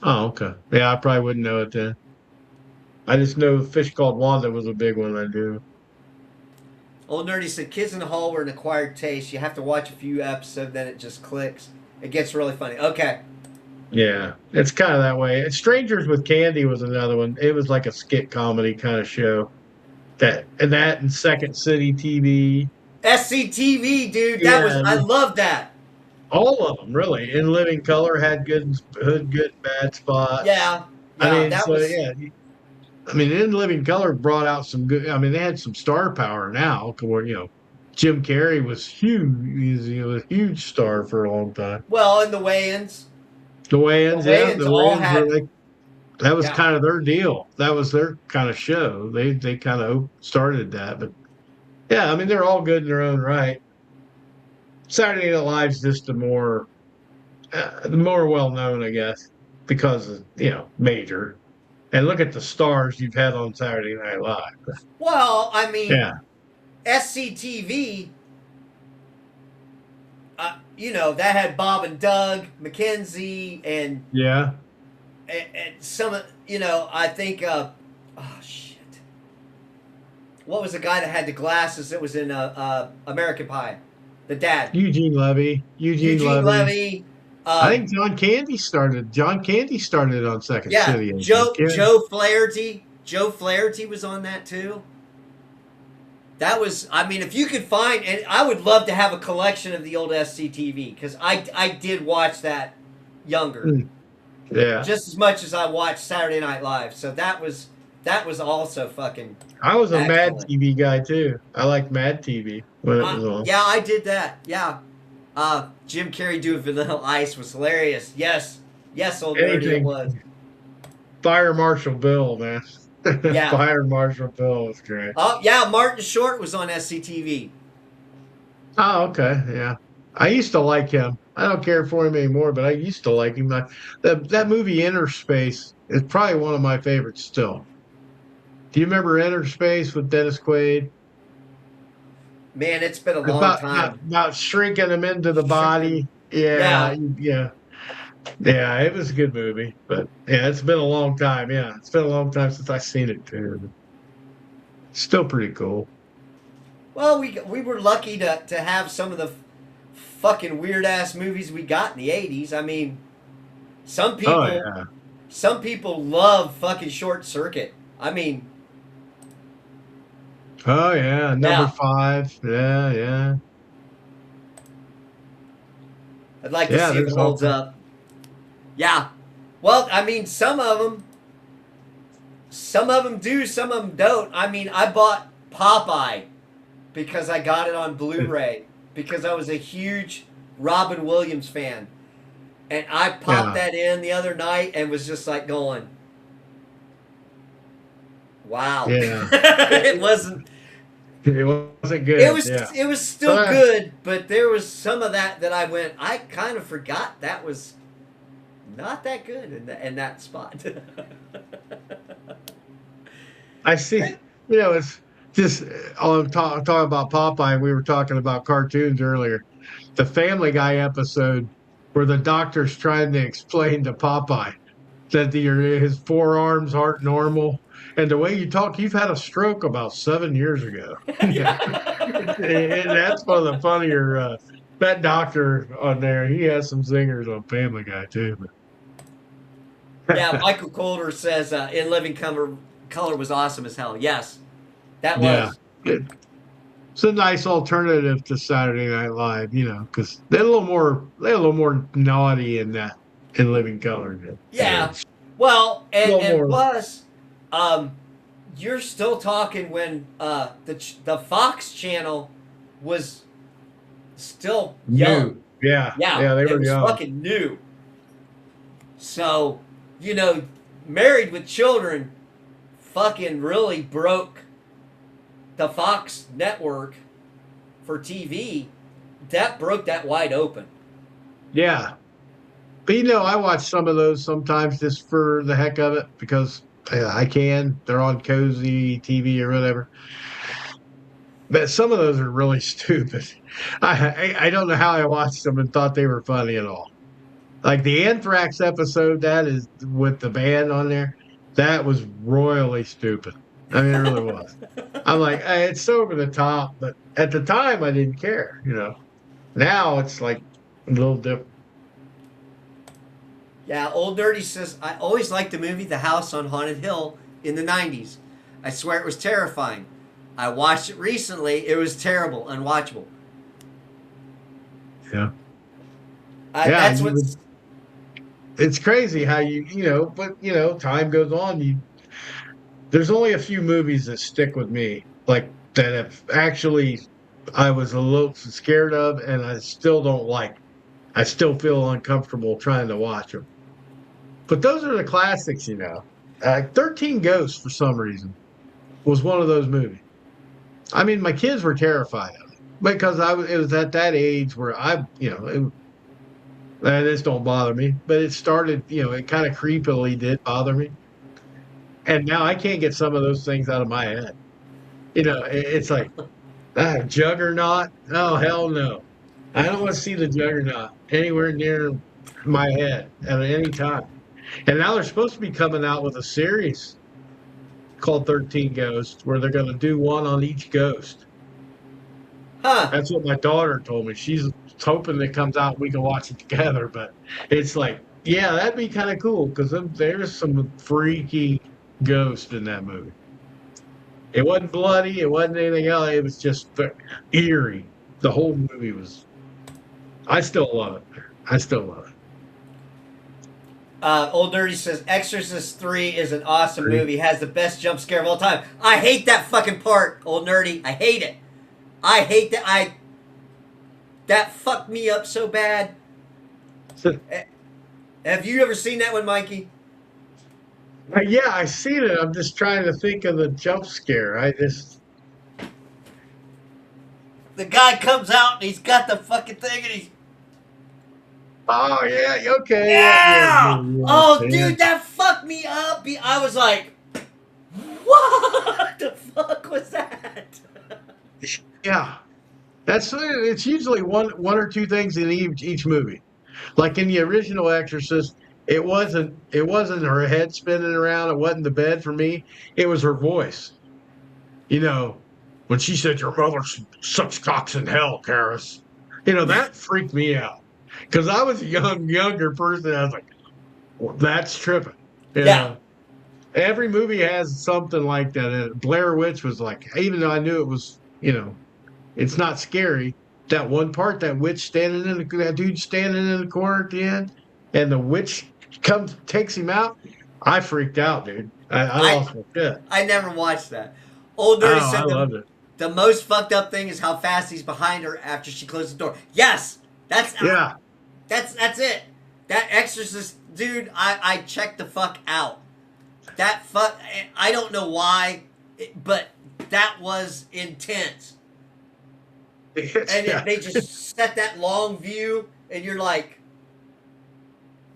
Oh, okay. Yeah, I probably wouldn't know it then. I just know Fish Called Wanda was a big one. I do. Old Nerdy said, "Kids in the Hall were an acquired taste. You have to watch a few episodes, then it just clicks. It gets really funny." Okay. Yeah, it's kind of that way. And Strangers with Candy was another one. It was like a skit comedy kind of show. That and Second City TV. SCTV, dude, that was Yeah, I love that. all of them really. In Living Color had good and bad spots. Yeah, I yeah, mean, that so was yeah. I mean, In Living Color brought out some good. I mean, they had some star power now. Where Jim Carrey was huge. He was a huge star for a long time. well in the weigh-ins. The The Wayans, yeah, weigh-ins the all Wayans were had like that was yeah. kind of their deal. That was their kind of show. They kind of started that, but yeah, I mean they're all good in their own right. Saturday Night Live's just the more well known, I guess, because of, major. And look at the stars you've had on Saturday Night Live. Well, I mean, Yeah, SCTV. That had Bob and Doug, Mackenzie, yeah. and some of I think oh shit, what was the guy that had the glasses that was in American Pie, the dad, Eugene Levy, Eugene Eugene Levy. Levy, I think John Candy started. John Candy started on Second yeah, City. I think. Joe Flaherty was on that too. That was, I mean, if you could find, and I would love to have a collection of the old SCTV because I did watch that younger, Yeah. Yeah. just as much as I watched Saturday Night Live. So that was also fucking I was a Mad excellent. TV guy too. I liked Mad TV when it was on. Yeah, I did that. Yeah, Jim Carrey doing Vanilla Ice was hilarious. Yes, yes, old nerdy, it Anything was. Fire Marshal Bill, man. Yeah. Fire Marshal Bill was great. Oh yeah, Martin Short was on SCTV. Oh, okay, yeah. I used to like him. I don't care for him anymore, but I used to like him. That movie Inner Space is probably one of my favorites still. Do you remember Inner Space with Dennis Quaid? Man, it's been a long About about, time. about shrinking him into the Shrinking. body. Yeah, Yeah. yeah. Yeah, it was a good movie, but yeah, it's been a long time. Yeah, it's been a long time since I've seen it too. Still pretty cool. Well, we were lucky to have some of the fucking weird ass movies we got in the '80s. I mean, some Oh people yeah. some people love fucking Short Circuit. I mean, Oh yeah. Number yeah, 5. Yeah, yeah. I'd like to Yeah, see if it there's all holds up. Yeah. Well, I mean, some of them do, some of them don't. I mean, I bought Popeye because I got it on Blu-ray because I was a huge Robin Williams fan. And I popped yeah. that in the other night and was just like going, wow. Yeah. It wasn't It wasn't it good. was Yeah. it was still But good, but there was some of that I went, I kind of forgot that was not that good in that spot. I see. It's just talking about Popeye. We were talking about cartoons earlier. The Family Guy episode where the doctor's trying to explain to Popeye that his forearms aren't normal. And the way you talk, you've had a stroke about 7 years ago. Yeah. And that's one of the funnier. That doctor on there, he has some zingers on Family Guy too. Yeah, Michael Colder says In Living Color was awesome as hell. Yes, that Yeah. was. It's a nice alternative to Saturday Night Live, because they're a little more naughty in that in Living Color. Yeah, Well, A little and more plus, um, you're still talking when the Fox channel was still young. new. Yeah, Yeah, yeah, they it were was young. fucking new. So, you know, Married with Children fucking really broke the Fox network for TV. That broke that wide open. Yeah. But I watch some of those sometimes just for the heck of it because I can. They're on cozy TV or whatever. But some of those are really stupid. I don't know how I watched them and thought they were funny at all. Like the Anthrax episode, that is with the band on there, that was royally stupid. I mean, it really was. I'm like, it's so over the top, but at the time I didn't care. Now it's like a little different. Yeah, Old Dirty says, I always liked the movie The House on Haunted Hill in the 90s. I swear it was terrifying. I watched it recently. It was terrible, unwatchable. Yeah. Yeah, That's what's. it's crazy how but time goes on. There's only a few movies that stick with me, like that have actually I was a little scared of, and I still don't like. I still feel uncomfortable trying to watch them. But those are the classics. 13 Ghosts, for some reason, was one of those movies. I mean, my kids were terrified of it because it was at that age where this don't bother me, but it started, it kind of creepily did bother me. And now I can't get some of those things out of my head. It's like, Juggernaut. Oh, hell no. I don't want to see the Juggernaut anywhere near my head at any time. And now they're supposed to be coming out with a series called 13 Ghosts where they're going to do one on each ghost. Huh. That's what my daughter told me. She's hoping it comes out and we can watch it together. But it's like, yeah, that'd be kind of cool because there's some freaky ghost in that movie. It wasn't bloody. It wasn't anything else. It was just eerie. The whole movie was. I still love it. I still love Old Dirty says Exorcist 3 is an awesome it. movie. Has the best jump scare of all time. I hate that fucking part, Old Nerdy. I hate it. I hate that. That fucked me up so bad. Have you ever seen that one, Mikey? Yeah, I seen it. I'm just trying to think of the jump scare. I just. The guy comes out and he's got the fucking thing and he's. Oh yeah. Okay. Yeah. Yeah. Yeah! Yeah. Oh, Yeah. dude, that fucked me up. I was like, what the fuck was that? Yeah. It's usually one or two things in each movie. Like in the original Exorcist, it wasn't her head spinning around. It wasn't the bed for me. It was her voice. You know, when she said, "Your mother sucks cocks in hell, Karis." That freaked me out because I was a younger person. I was like, well, "That's tripping." You Yeah. know, every movie has something like that. And Blair Witch was like, even though I knew it was, it's not scary. That one part, that dude standing in the corner at the end, and the witch comes takes him out. I freaked out, dude. I I lost my shit. I never watched that. Old Oh, Dirty I said loved it. the most fucked up thing is how fast he's behind her after she closes the door. Yes, Yeah, that's it. That Exorcist dude, I checked the fuck out. That fuck, I don't know why, but that was intense. And yeah. they just set that long view, and you're like,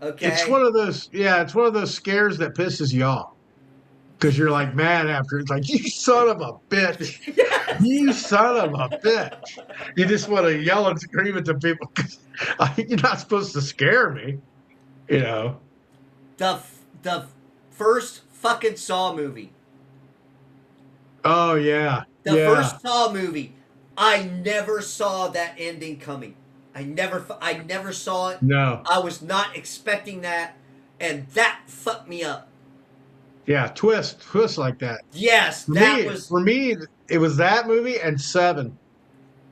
It's okay, one of those. Yeah, it's one of those scares that pisses you off because you're like mad after. It's like, you son of a bitch. yes. You son of a bitch. You just want to yell and scream at the people because you're not supposed to scare me. You know. The first fucking Saw movie. Oh yeah, The yeah. first Saw movie, I never saw that ending coming. I never saw it. No. I was not expecting that, and that fucked me up. Yeah, twist like that. Yes, For that me, was. for me, it was that movie and Seven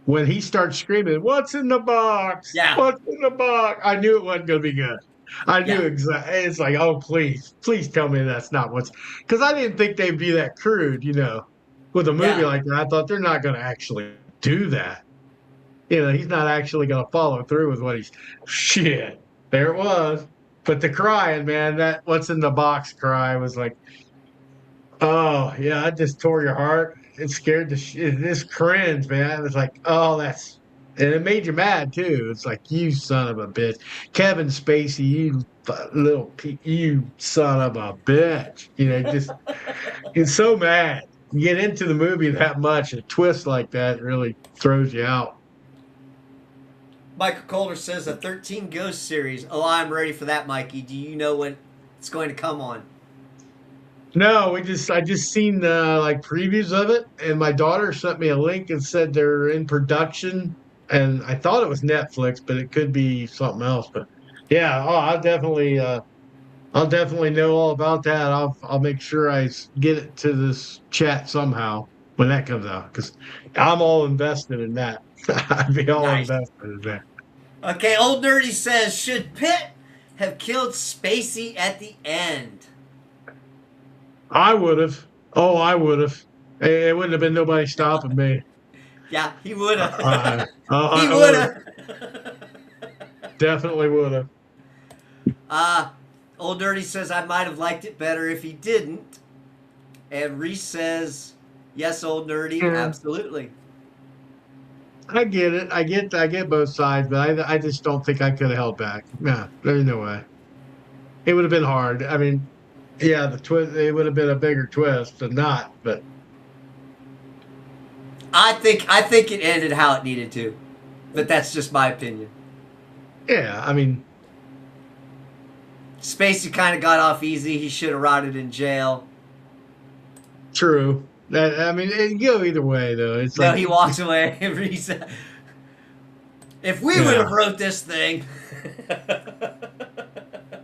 when he starts screaming, "What's in the box? Yeah, What's in the box?" I knew it wasn't going to be good. I knew Yeah, exactly. It's like, oh, please tell me that's not what's, because I didn't think they'd be that crude, with a movie yeah. like that. I thought they're not going to actually do that. He's not actually going to follow through with what he's, shit, there it was. But the crying, man, that what's in the box cry was like, oh, yeah, I just tore your heart. It scared this cringe, man. It was like, oh, and it made you mad too. It's like, you son of a bitch. Kevin Spacey, you son of a bitch. Just, it's so mad. You get into the movie that much, a twist like that really throws you out. Michael Calder says a 13 Ghost series. Oh, I'm ready for that, Mikey. Do you know when it's going to come on? No, I just seen like previews of it, and my daughter sent me a link and said they're in production, and I thought it was Netflix, but it could be something else. But yeah, oh, I'll definitely know all about that. I'll make sure get it to this chat somehow when that comes out because I'm all invested in that. I'd be all Nice. invested in that. Okay, Old Nerdy says, should Pitt have killed Spacey at the end? I would have. Oh, I would have. It wouldn't have been nobody stopping me. Yeah, he would I, have. He I would would have. have. Definitely would have. uh, Old Nerdy says, I might have liked it better if he didn't. And Reese says, yes, Old Nerdy, Yeah. absolutely. I get it. I get both sides, but I just don't think I could have held back. No, there's no way. It would have been hard. I mean, yeah, the twist. It would have been a bigger twist than not. But I think it ended how it needed to. But that's just my opinion. yeah, I mean, Spacey kind of got off easy. He should have rotted in jail. true. That I mean, it can go either way though. It's No, like, he walks away. Reese, if we would yeah, have wrote this thing.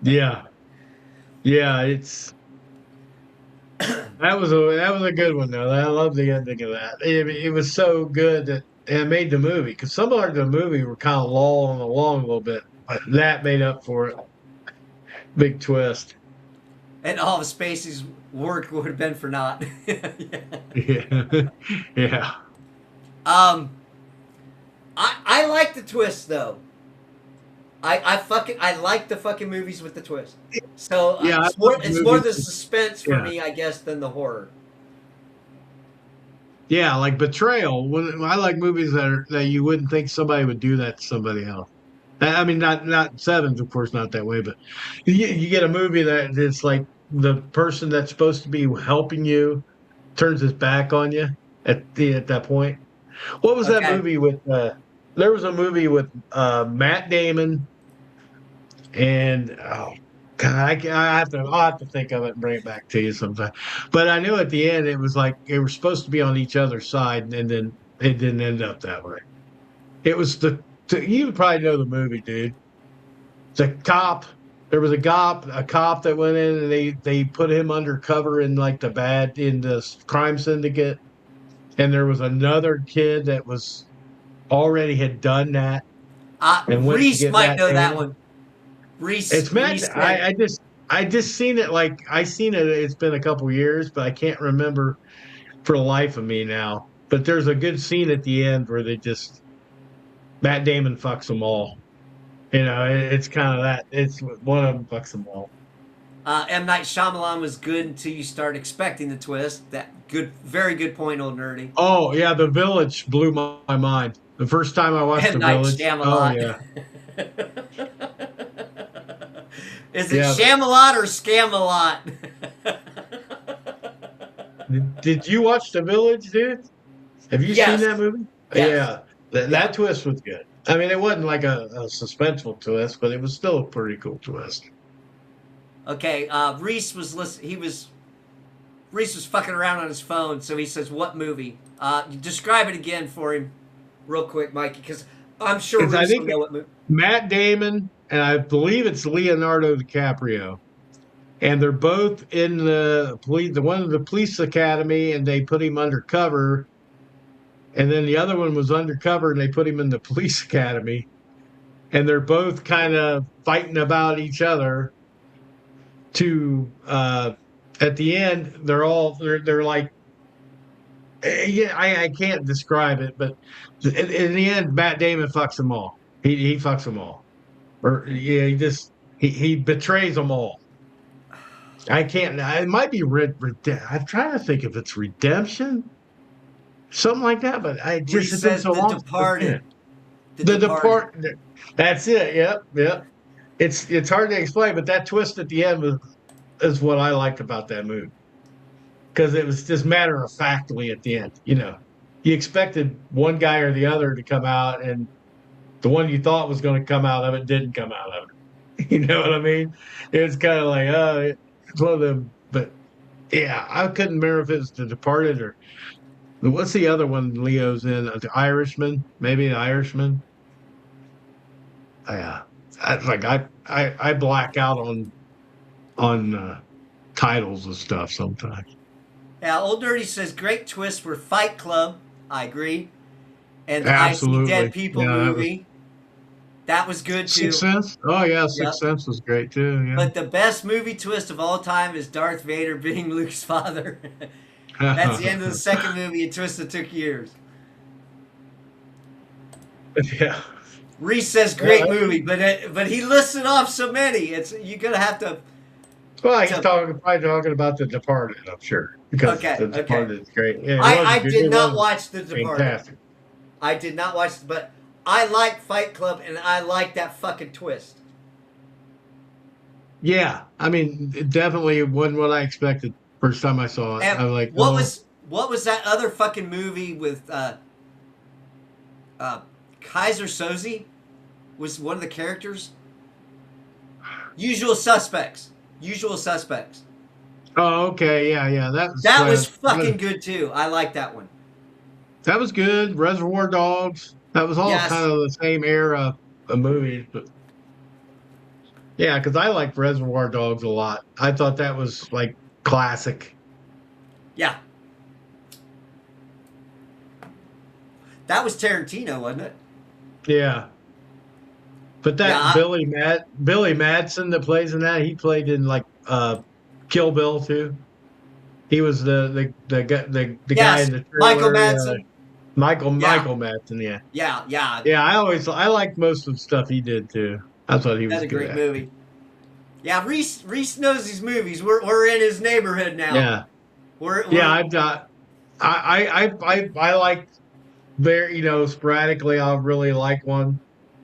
yeah, yeah. That was a good one though. I love the ending of that. It was so good that it made the movie because some parts of the movie were kind of lolling along a little bit, but that made up for it. Big twist. And all of Spacey's work would have been for naught. Yeah. Yeah. Yeah. Um, I like the twist though. I like the fucking movies with the twist. So Yeah. I love it's more movies. the suspense for Yeah. me, I guess, than the horror. Yeah. Like Betrayal. I like movies that you wouldn't think somebody would do that to somebody else. I mean, not Sevens, of course, not that way, but you get a movie that it's like the person that's supposed to be helping you turns his back on you at that point. What was that Okay. movie with? There was a movie with Matt Damon and oh God, I'll have to think of it and bring it back to you sometime. But I knew at the end it was like they were supposed to be on each other's side, and then it didn't end up that way. It was you probably know the movie, dude. The cop. There was a cop that went in and they put him undercover in like in the crime syndicate, and there was another kid that was already had done that and went to Reese get might Matt know that Damon. one. Reese It's Matt. Reese said, I just seen it like I seen it. It's been a couple years, but I can't remember for the life of me now. But there's a good scene at the end where Matt Damon fucks them all. It's kind of that. It's one of them fucks them all. M. Night Shyamalan was good until you start expecting the twist. That good, very good point, Old Nerdy. Oh yeah, The Village blew my mind. The first time I watched M. The Night Village. Oh Shyamalan. yeah, Is it yeah. Shamalot or Scamalot? Did you watch The Village, dude? Have you seen Yes. that movie? Yes. Yeah, that Yeah. that twist was good. I mean, it wasn't like a suspenseful twist, but it was still a pretty cool twist. Okay. Reese was Reese was fucking around on his phone, so he says, "What movie?" Describe it again for him, real quick, Mikey, because I'm sure Because I Reese will think know what movie. Matt Damon and I believe it's Leonardo DiCaprio, and they're both in the one of the police academy, and they put him undercover, and then the other one was undercover, and they put him in the police academy, and they're both kind of fighting about each other. To at the end, they're like, yeah, I can't describe it, but in the end, Matt Damon fucks them all. He fucks them all, or yeah, he betrays them all. I can't. It might be I'm trying to think if it's redemption, something like that. But I just Reese it's been says so The long since I've seen it. Departed. The The Departed. depart. That's it. Yep. Yep. It's hard to explain, but that twist at the end is what I liked about that movie because it was just matter of factly at the end. You expected one guy or the other to come out, and the one you thought was going to come out of it didn't come out of it. You know what I mean? It's kind of like, oh, it's one of them. But yeah, I couldn't remember if it's The Departed or what's the other one Leo's in? The Irishman, maybe The Irishman. Yeah, I black out on titles and stuff sometimes. Yeah, Old Dirty says great twist for Fight Club. I agree. And the I See Dead Absolutely. People Yeah, that was movie. That was good Sixth too. Sense. Oh yeah, Sixth Yep. Sense was great too. But the best movie twist of all time is Darth Vader being Luke's father. That's the Yeah. end of the second movie, a twist that took years. Yeah. Reese says great Well, movie, but he listed off so many. It's you're gonna have to he's probably talking about The Departed, I'm sure, because okay, The okay. Departed is great. Yeah, it was I good. did It not was watch The Departed. fantastic. I did not watch, but I like Fight Club and I like that fucking twist. Yeah, I mean, it definitely wasn't what I expected first time I saw it. And I was like, oh, what was that other fucking movie with Kaiser Soze was one of the characters? Usual Suspects. Usual Suspects. oh, okay, yeah. That was fucking good too. I like that one. That was good. Reservoir Dogs. That was all Yes. kind of the same era of movies, but yeah, because I liked Reservoir Dogs a lot. I thought that was like classic. Yeah. That was Tarantino, wasn't it? Yeah. But Yeah. that Billy Madsen that plays in that, he played in like Kill Bill too. He was the guy Yes. in the Michael trailer. Madsen. Yeah. Michael Madsen. Yeah, Yeah. Yeah. yeah. I liked most of the stuff he did too. I thought he That's was a good great at. movie. Yeah, Reese knows these movies. We're in his neighborhood now. Yeah, yeah. We're I've got. I like very sporadically. I'll really like one,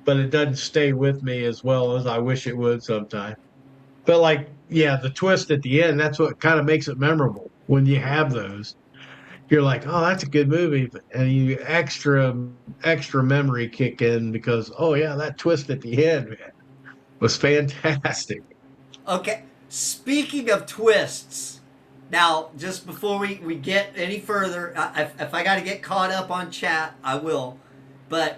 but it doesn't stay with me as well as I wish it would sometimes. But like, yeah, the twist at the end, that's what kind of makes it memorable when you have those. You're like, oh, that's a good movie, and you extra memory kick in because, oh yeah, that twist at the end, man, was fantastic. okay. Speaking of twists, now just before we get any further, if I got to get caught up on chat, I will. But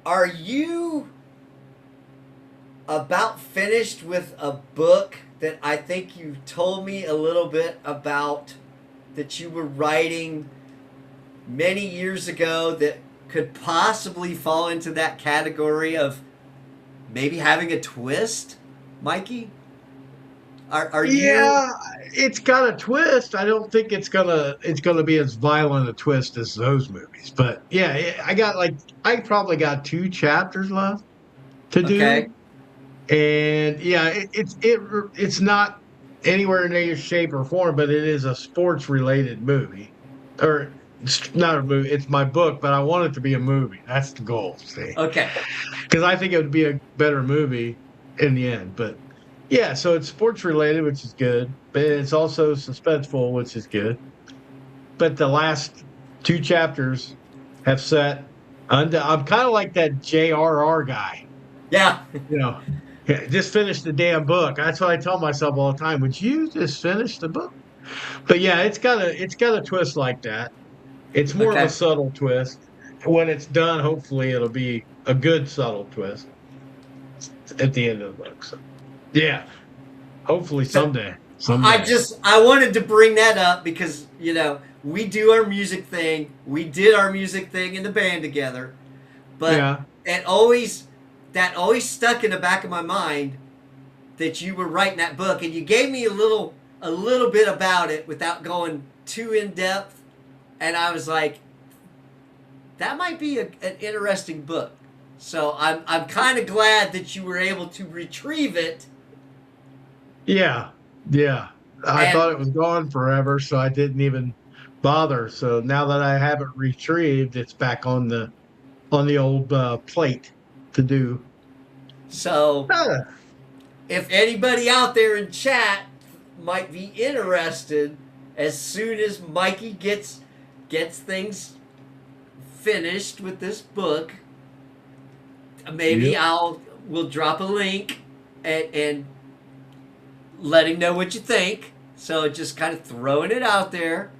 are you about finished with a book that I think you told me a little bit about that you were writing many years ago that could possibly fall into that category of maybe having a twist, Mikey? Are you Yeah, it's got a twist. I don't think it's gonna be as violent a twist as those movies, but yeah, I probably got 2 chapters left to okay? do. And yeah, it's not anywhere in any shape or form, but it is a sports related movie, or it's not a movie. It's my book, but I want it to be a movie. That's the goal, see, Okay. because I think it would be a better movie in the end. But yeah, so it's sports related, which is good, but it's also suspenseful, which is good. But the last 2 chapters have set. I'm kind of like that JRR guy. Yeah. you know, yeah, just finish the damn book. That's what I tell myself all the time. Would you just finish the book? But yeah, it's got a twist like that. It's more of a Okay. subtle twist. When it's done, hopefully it'll be a good subtle twist at the end of the book. So yeah, hopefully So someday. I wanted to bring that up because we do our music thing. We did our music thing in the band together. But Yeah. it always that always stuck in the back of my mind that you were writing that book, and you gave me a little bit about it without going too in depth, and I was like, that might be an interesting book. So I'm kind of glad that you were able to retrieve it. Yeah. Yeah. I And thought it was gone forever, so I didn't even bother. So now that I have it retrieved, it's back on the old plate to do. so Ah, if anybody out there in chat might be interested, as soon as Mikey gets things finished with this book, maybe yep. we'll drop a link and let him know what you think. So just kind of throwing it out there.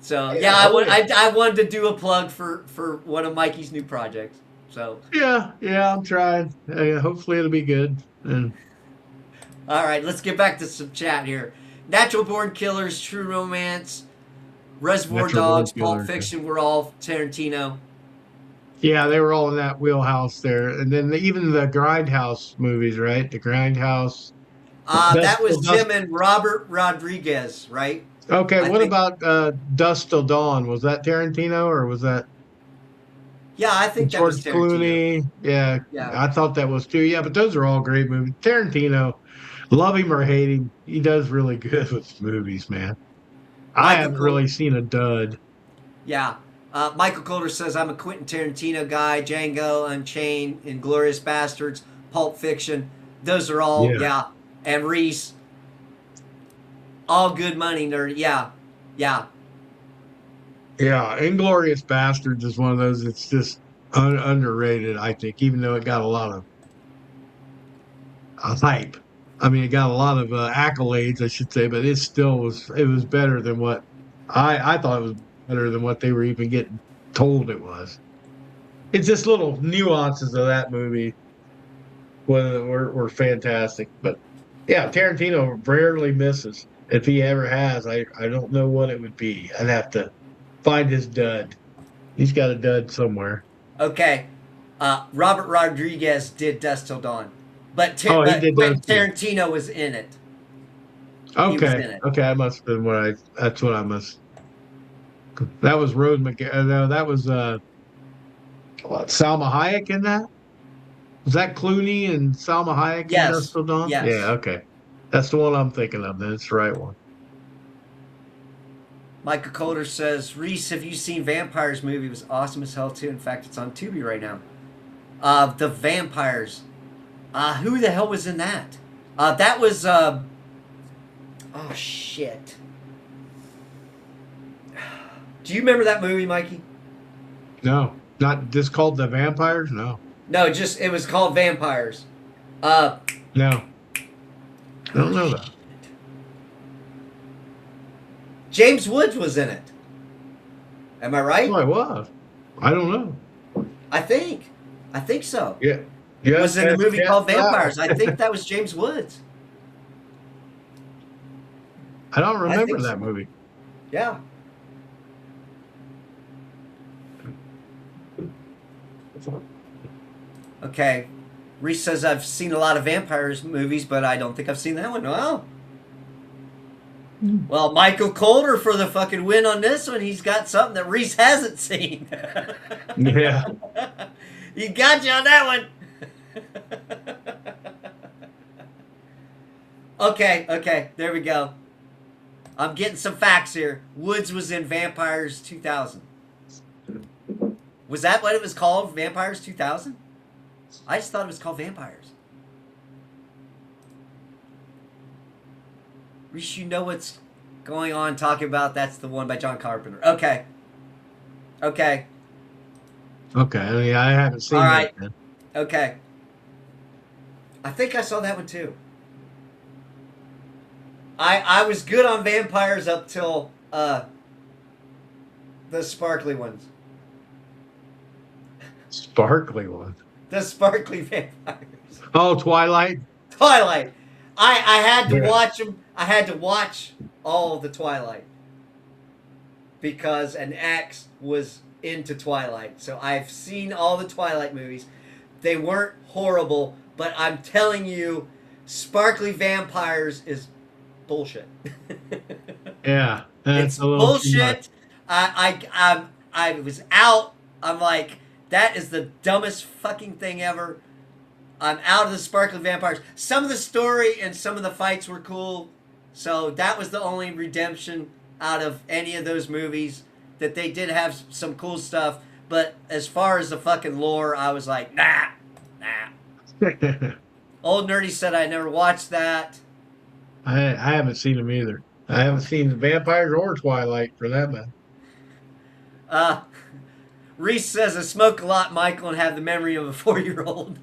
So yeah, Yeah. Oh yeah. I wanted to do a plug for one of Mikey's new projects. So Yeah. Yeah. I'm trying. Hopefully it'll be good. And all right, let's get back to some chat here. Natural Born Killers, True Romance, Reservoir Metro Born Dogs, Pulp Killers. Fiction were all Tarantino. Yeah, they were all in that wheelhouse there. And then even the Grindhouse movies, right? The Grindhouse. That Dust was Till Dust. him and Robert Rodriguez, right? Okay, I what think. about Dust Till Dawn? Was that Tarantino or was that Yeah, I think that was George Tarantino. Clooney? Yeah, Yeah, I thought that was too. Yeah, but those are all great movies. Tarantino, love him or hate him, he does really good with movies, man. I Michael haven't Cole. really seen a dud. Yeah, Michael Coulter says I'm a Quentin Tarantino guy. Django, Unchained, Inglorious Bastards, Pulp Fiction. Those are all Yeah. yeah. And Reese, all good money, nerd. Yeah, yeah. Yeah, Inglorious Bastards is one of those that's just underrated, I think, even though it got a lot of hype. I mean, it got a lot of accolades, I should say, but it was better than what I thought it was better than what they were even getting told it was. It's just little nuances of that movie were fantastic. But yeah, Tarantino rarely misses. If he ever has, I don't know what it would be. I'd have to find his dud. He's got a dud somewhere. Okay. Robert Rodriguez did Dust Till Dawn, Oh, he but did those Quentin too. Tarantino was in it. He was Okay. in it. Okay, I must have been that's what I must. That was Rose McG no, that was what, Salma Hayek in that? Was that Clooney and Salma Hayek in Dust Yes, Till Dawn? Yeah, yes. okay. That's the one I'm thinking of. Then it's the right one. Michael Coulter says, Reese, have you seen Vampires movie? It was awesome as hell too. In fact, it's on Tubi right now. The Vampires. Who the hell was in that? That was oh shit. Do you remember that movie, Mikey? No, not just called The Vampires? No. No, just it was called Vampires. Uh No. I don't oh know shit. that. James Woods was in it. Am I Oh, right? I was. I don't know. I think. I think so. Yeah. Yes, Was in a yes, movie yes, called wow. Vampires. I think that was James Woods. I don't I remember think that so. movie. Yeah. Okay. Reese says I've seen a lot of vampires movies, but I don't think I've seen that one. Well, Michael Coulter for the fucking win on this one. He's got something that Reese hasn't seen. Yeah. He got you on that one. Okay, there we go. I'm getting some facts here. Woods was in Vampires 2000. Was that what it was called? Vampires 2000? I just thought it was called Vampires. Reese, you know what's going on talking about. That's the one by John Carpenter. Okay. Okay. Okay. I mean, I haven't All seen that right. then. Okay. I think I saw that one too. I was good on vampires up till the sparkly ones. Sparkly one. The sparkly vampires. Oh, Twilight. Twilight. I had to Yeah. watch them. I had to watch all of the Twilight. because an ex was into Twilight. So I've seen all the Twilight movies. They weren't horrible, but I'm telling you, sparkly vampires is bullshit. Yeah, that's It's a little too much. bullshit. I was out. I'm like, that is the dumbest fucking thing ever. I'm out of the sparkly vampires. Some of the story and some of the fights were cool. So that was the only redemption out of any of those movies, that they did have some cool stuff. But as far as the fucking lore, I was like, nah, nah. Old Nerdy said I never watched that. I haven't seen them either. I haven't seen the vampires or Twilight for that matter. Uh, Reese says I smoke a lot, Michael, and have the memory of a 4-year-old.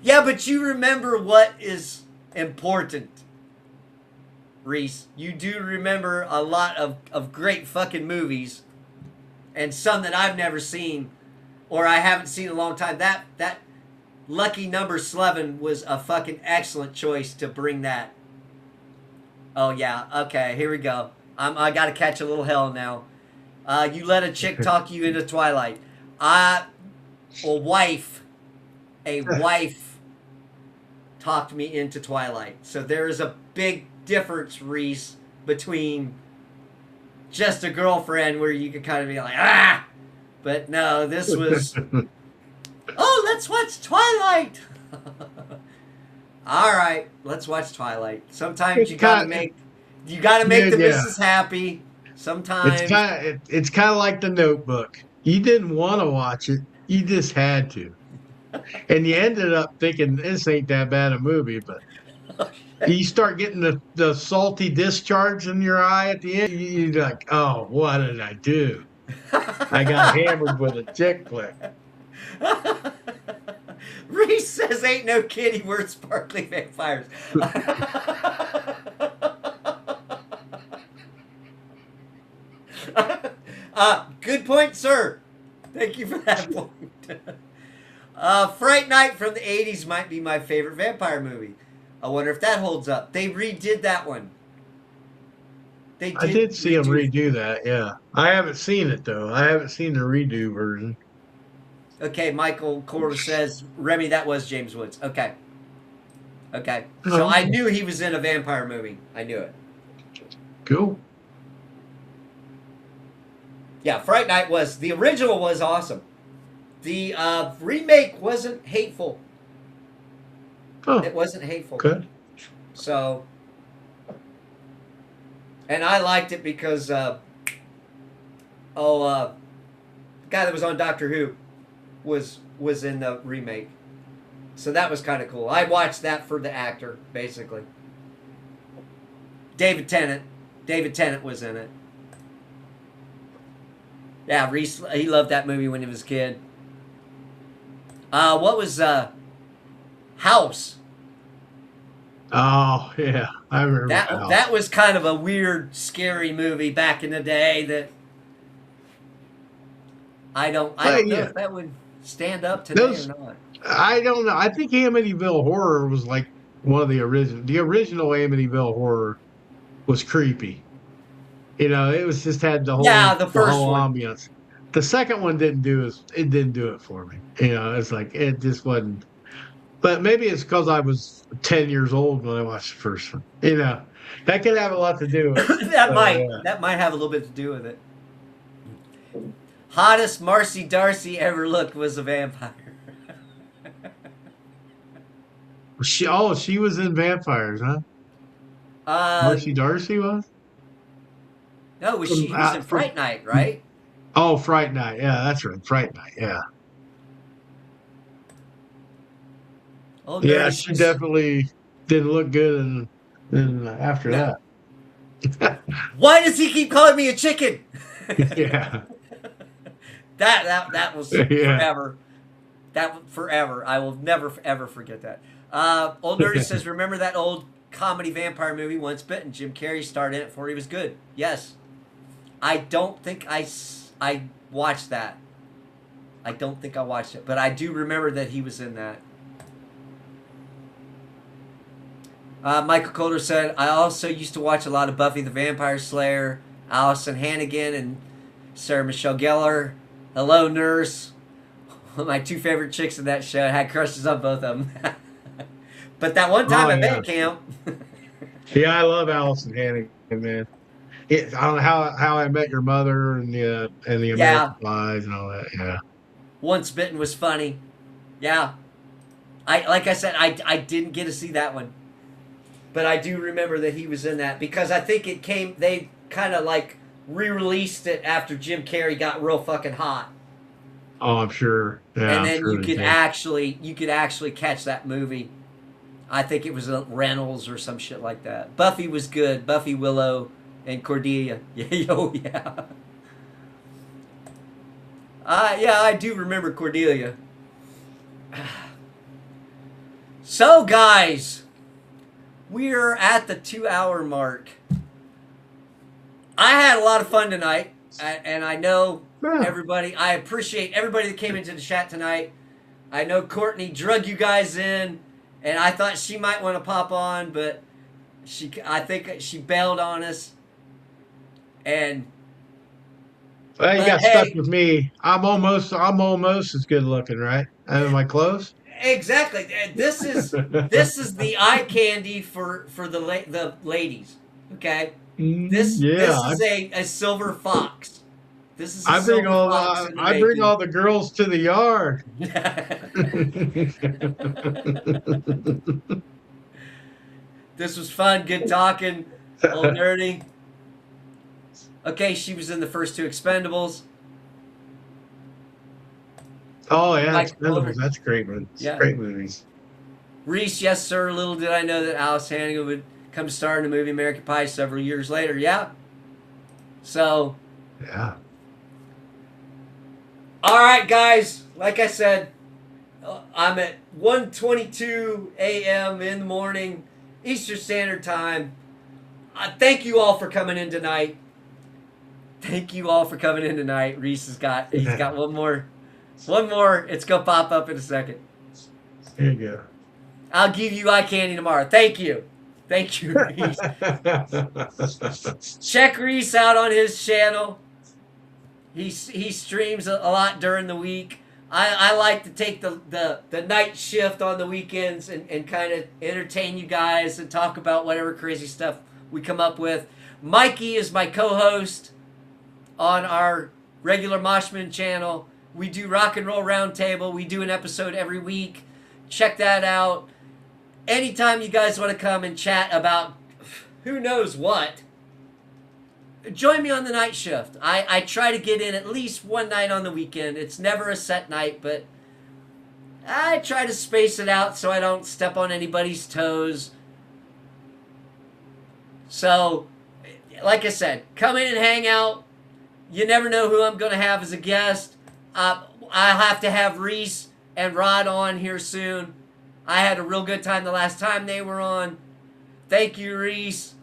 Yeah, but you remember what is important, Reese. You do remember a lot of great fucking movies, and some that I've never seen or I haven't seen in a long time. That lucky number 11 was a fucking excellent choice to bring that. Oh yeah, okay, here we go. I gotta catch a little hell now. You let a chick talk you into Twilight. A wife talked me into Twilight. So there is a big difference, Reese, between just a girlfriend where you could kind of be like, ah! But no, this was, oh, let's watch Twilight! Alright, let's watch Twilight. Sometimes you gotta make the Yeah. missus happy. It's Sometimes. it's kind of like The Notebook. You didn't want to watch it, you just had to, and you ended up thinking this ain't that bad a movie. But you start getting the salty discharge in your eye at the end. You're like, oh, what did I do? I got hammered with a chick flick. Reese says ain't no kitty worth sparkly vampires. Good point, sir. Thank you for that point. Fright Night from the 80s might be my favorite vampire movie. I wonder if that holds up. They redid that one. They I did did see him redo. redo that. Yeah, I haven't seen it though. I haven't seen the redo version. Okay, Michael Corliss says, Remy, that was James Woods. Okay. Okay. So Oh, I knew he was in a vampire movie. I knew it. cool. Yeah, Fright Night was, the original was awesome. The remake wasn't hateful. Oh, It wasn't hateful. good. So, and I liked it because, the guy that was on Doctor Who was in the remake. So that was kind of cool. I watched that for the actor, basically. David Tennant. David Tennant was in it. Yeah, Reese, he loved that movie when he was a kid. What was House? Oh, yeah, I remember That House. that was kind of a weird, scary movie back in the day. That I But don't know yeah, if that would stand up today or those not. I don't know. I think Amityville Horror was like one of the original. The original Amityville Horror was creepy. You know, it was just had Yeah, the the first whole one. ambiance. The second one it didn't do it for me. You know, it's like it just wasn't. But maybe it's because I was 10 years old when I watched the first one. You know, that could have a lot to do with it. Yeah. That might have a little bit to do with it. Hottest Marcy Darcy ever looked was a vampire. She was in Vampires, huh? uh, Marcy Darcy was? no, From, she was in from Fright Night, right? Oh, Fright Night. Yeah, that's right. Fright Night. Yeah. Old Yeah, Nerdy she says, definitely didn't look good and after no. that. Why does he keep calling me a chicken? Yeah. That was Yeah. forever. That forever. I will never ever forget that. Old Nerdy says, remember that old comedy vampire movie, Once Bitten? Jim Carrey starred in it before he was good. Yes. I don't think I watched that. I don't think I watched it, but I do remember that he was in that. Michael Calder said, I also used to watch a lot of Buffy the Vampire Slayer, Allison Hannigan, and Sarah Michelle Gellar. Hello, nurse. My two favorite chicks in that show. I had crushes on both of them. But that one time Oh at yeah, band camp. yeah. I love Allison Hannigan, man. I don't know how I Met Your Mother and the Yeah, American Pies and all that. Yeah. Once Bitten was funny. Yeah. Like I said, I didn't get to see that one. But I do remember that he was in that because I think they kind of like re-released it after Jim Carrey got real fucking hot. Oh, I'm sure. Yeah, And I'm then sure they did. you could actually catch that movie. I think it was Reynolds or some shit like that. Buffy was good. Buffy, Willow, and Cordelia. Yeah, oh yeah. Yeah, I do remember Cordelia. So, guys, we're at the 2 hour mark. I had a lot of fun tonight, and I know Yeah. everybody. I appreciate everybody that came into the chat tonight. I know Courtney drug you guys in, and I thought she might want to pop on, but I think she bailed on us. And Well, you but got stuck hey, with me. I'm almost as good looking, right? Am I close? exactly. This is the eye candy for the ladies. Okay, Yeah, this is a silver fox. This is a I bring silver all fox the in the I bring making. all the girls to the yard. This was fun. Good talking. Old nerdy. Okay, she was in the first two Expendables. Oh yeah, Michael Expendables. Calder. That's great, man. It's Yeah. great movies. Reese, yes, sir. Little did I know that Alice Hannigan would come to star in the movie American Pie several years later. Yeah. So, Yeah. all right, guys. Like I said, I'm at 1:22 a.m. in the morning, Eastern Standard Time. Thank you all for coming in tonight. Thank you all for coming in tonight. Reese he's got one more. One more. It's gonna pop up in a second. There you go. I'll give you eye candy tomorrow. Thank you. Thank you, Reese. Check Reese out on his channel. He streams a lot during the week. I like to take the night shift on the weekends and kind of entertain you guys and talk about whatever crazy stuff we come up with. Mikey is my co-host on our regular Moshman channel. We do Rock and Roll Roundtable. We do an episode every week. Check that out. Anytime you guys want to come and chat about who knows what, join me on the night shift. I try to get in at least one night on the weekend. It's never a set night, but I try to space it out so I don't step on anybody's toes. So, like I said, come in and hang out. You never know who I'm going to have as a guest. I'll have to have Reese and Rod on here soon. I had a real good time the last time they were on. Thank you, Reese.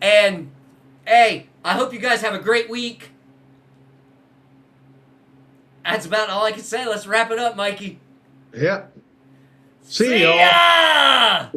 And, hey, I hope you guys have a great week. That's about all I can say. Let's wrap it up, Mikey. Yep. See y'all. ya!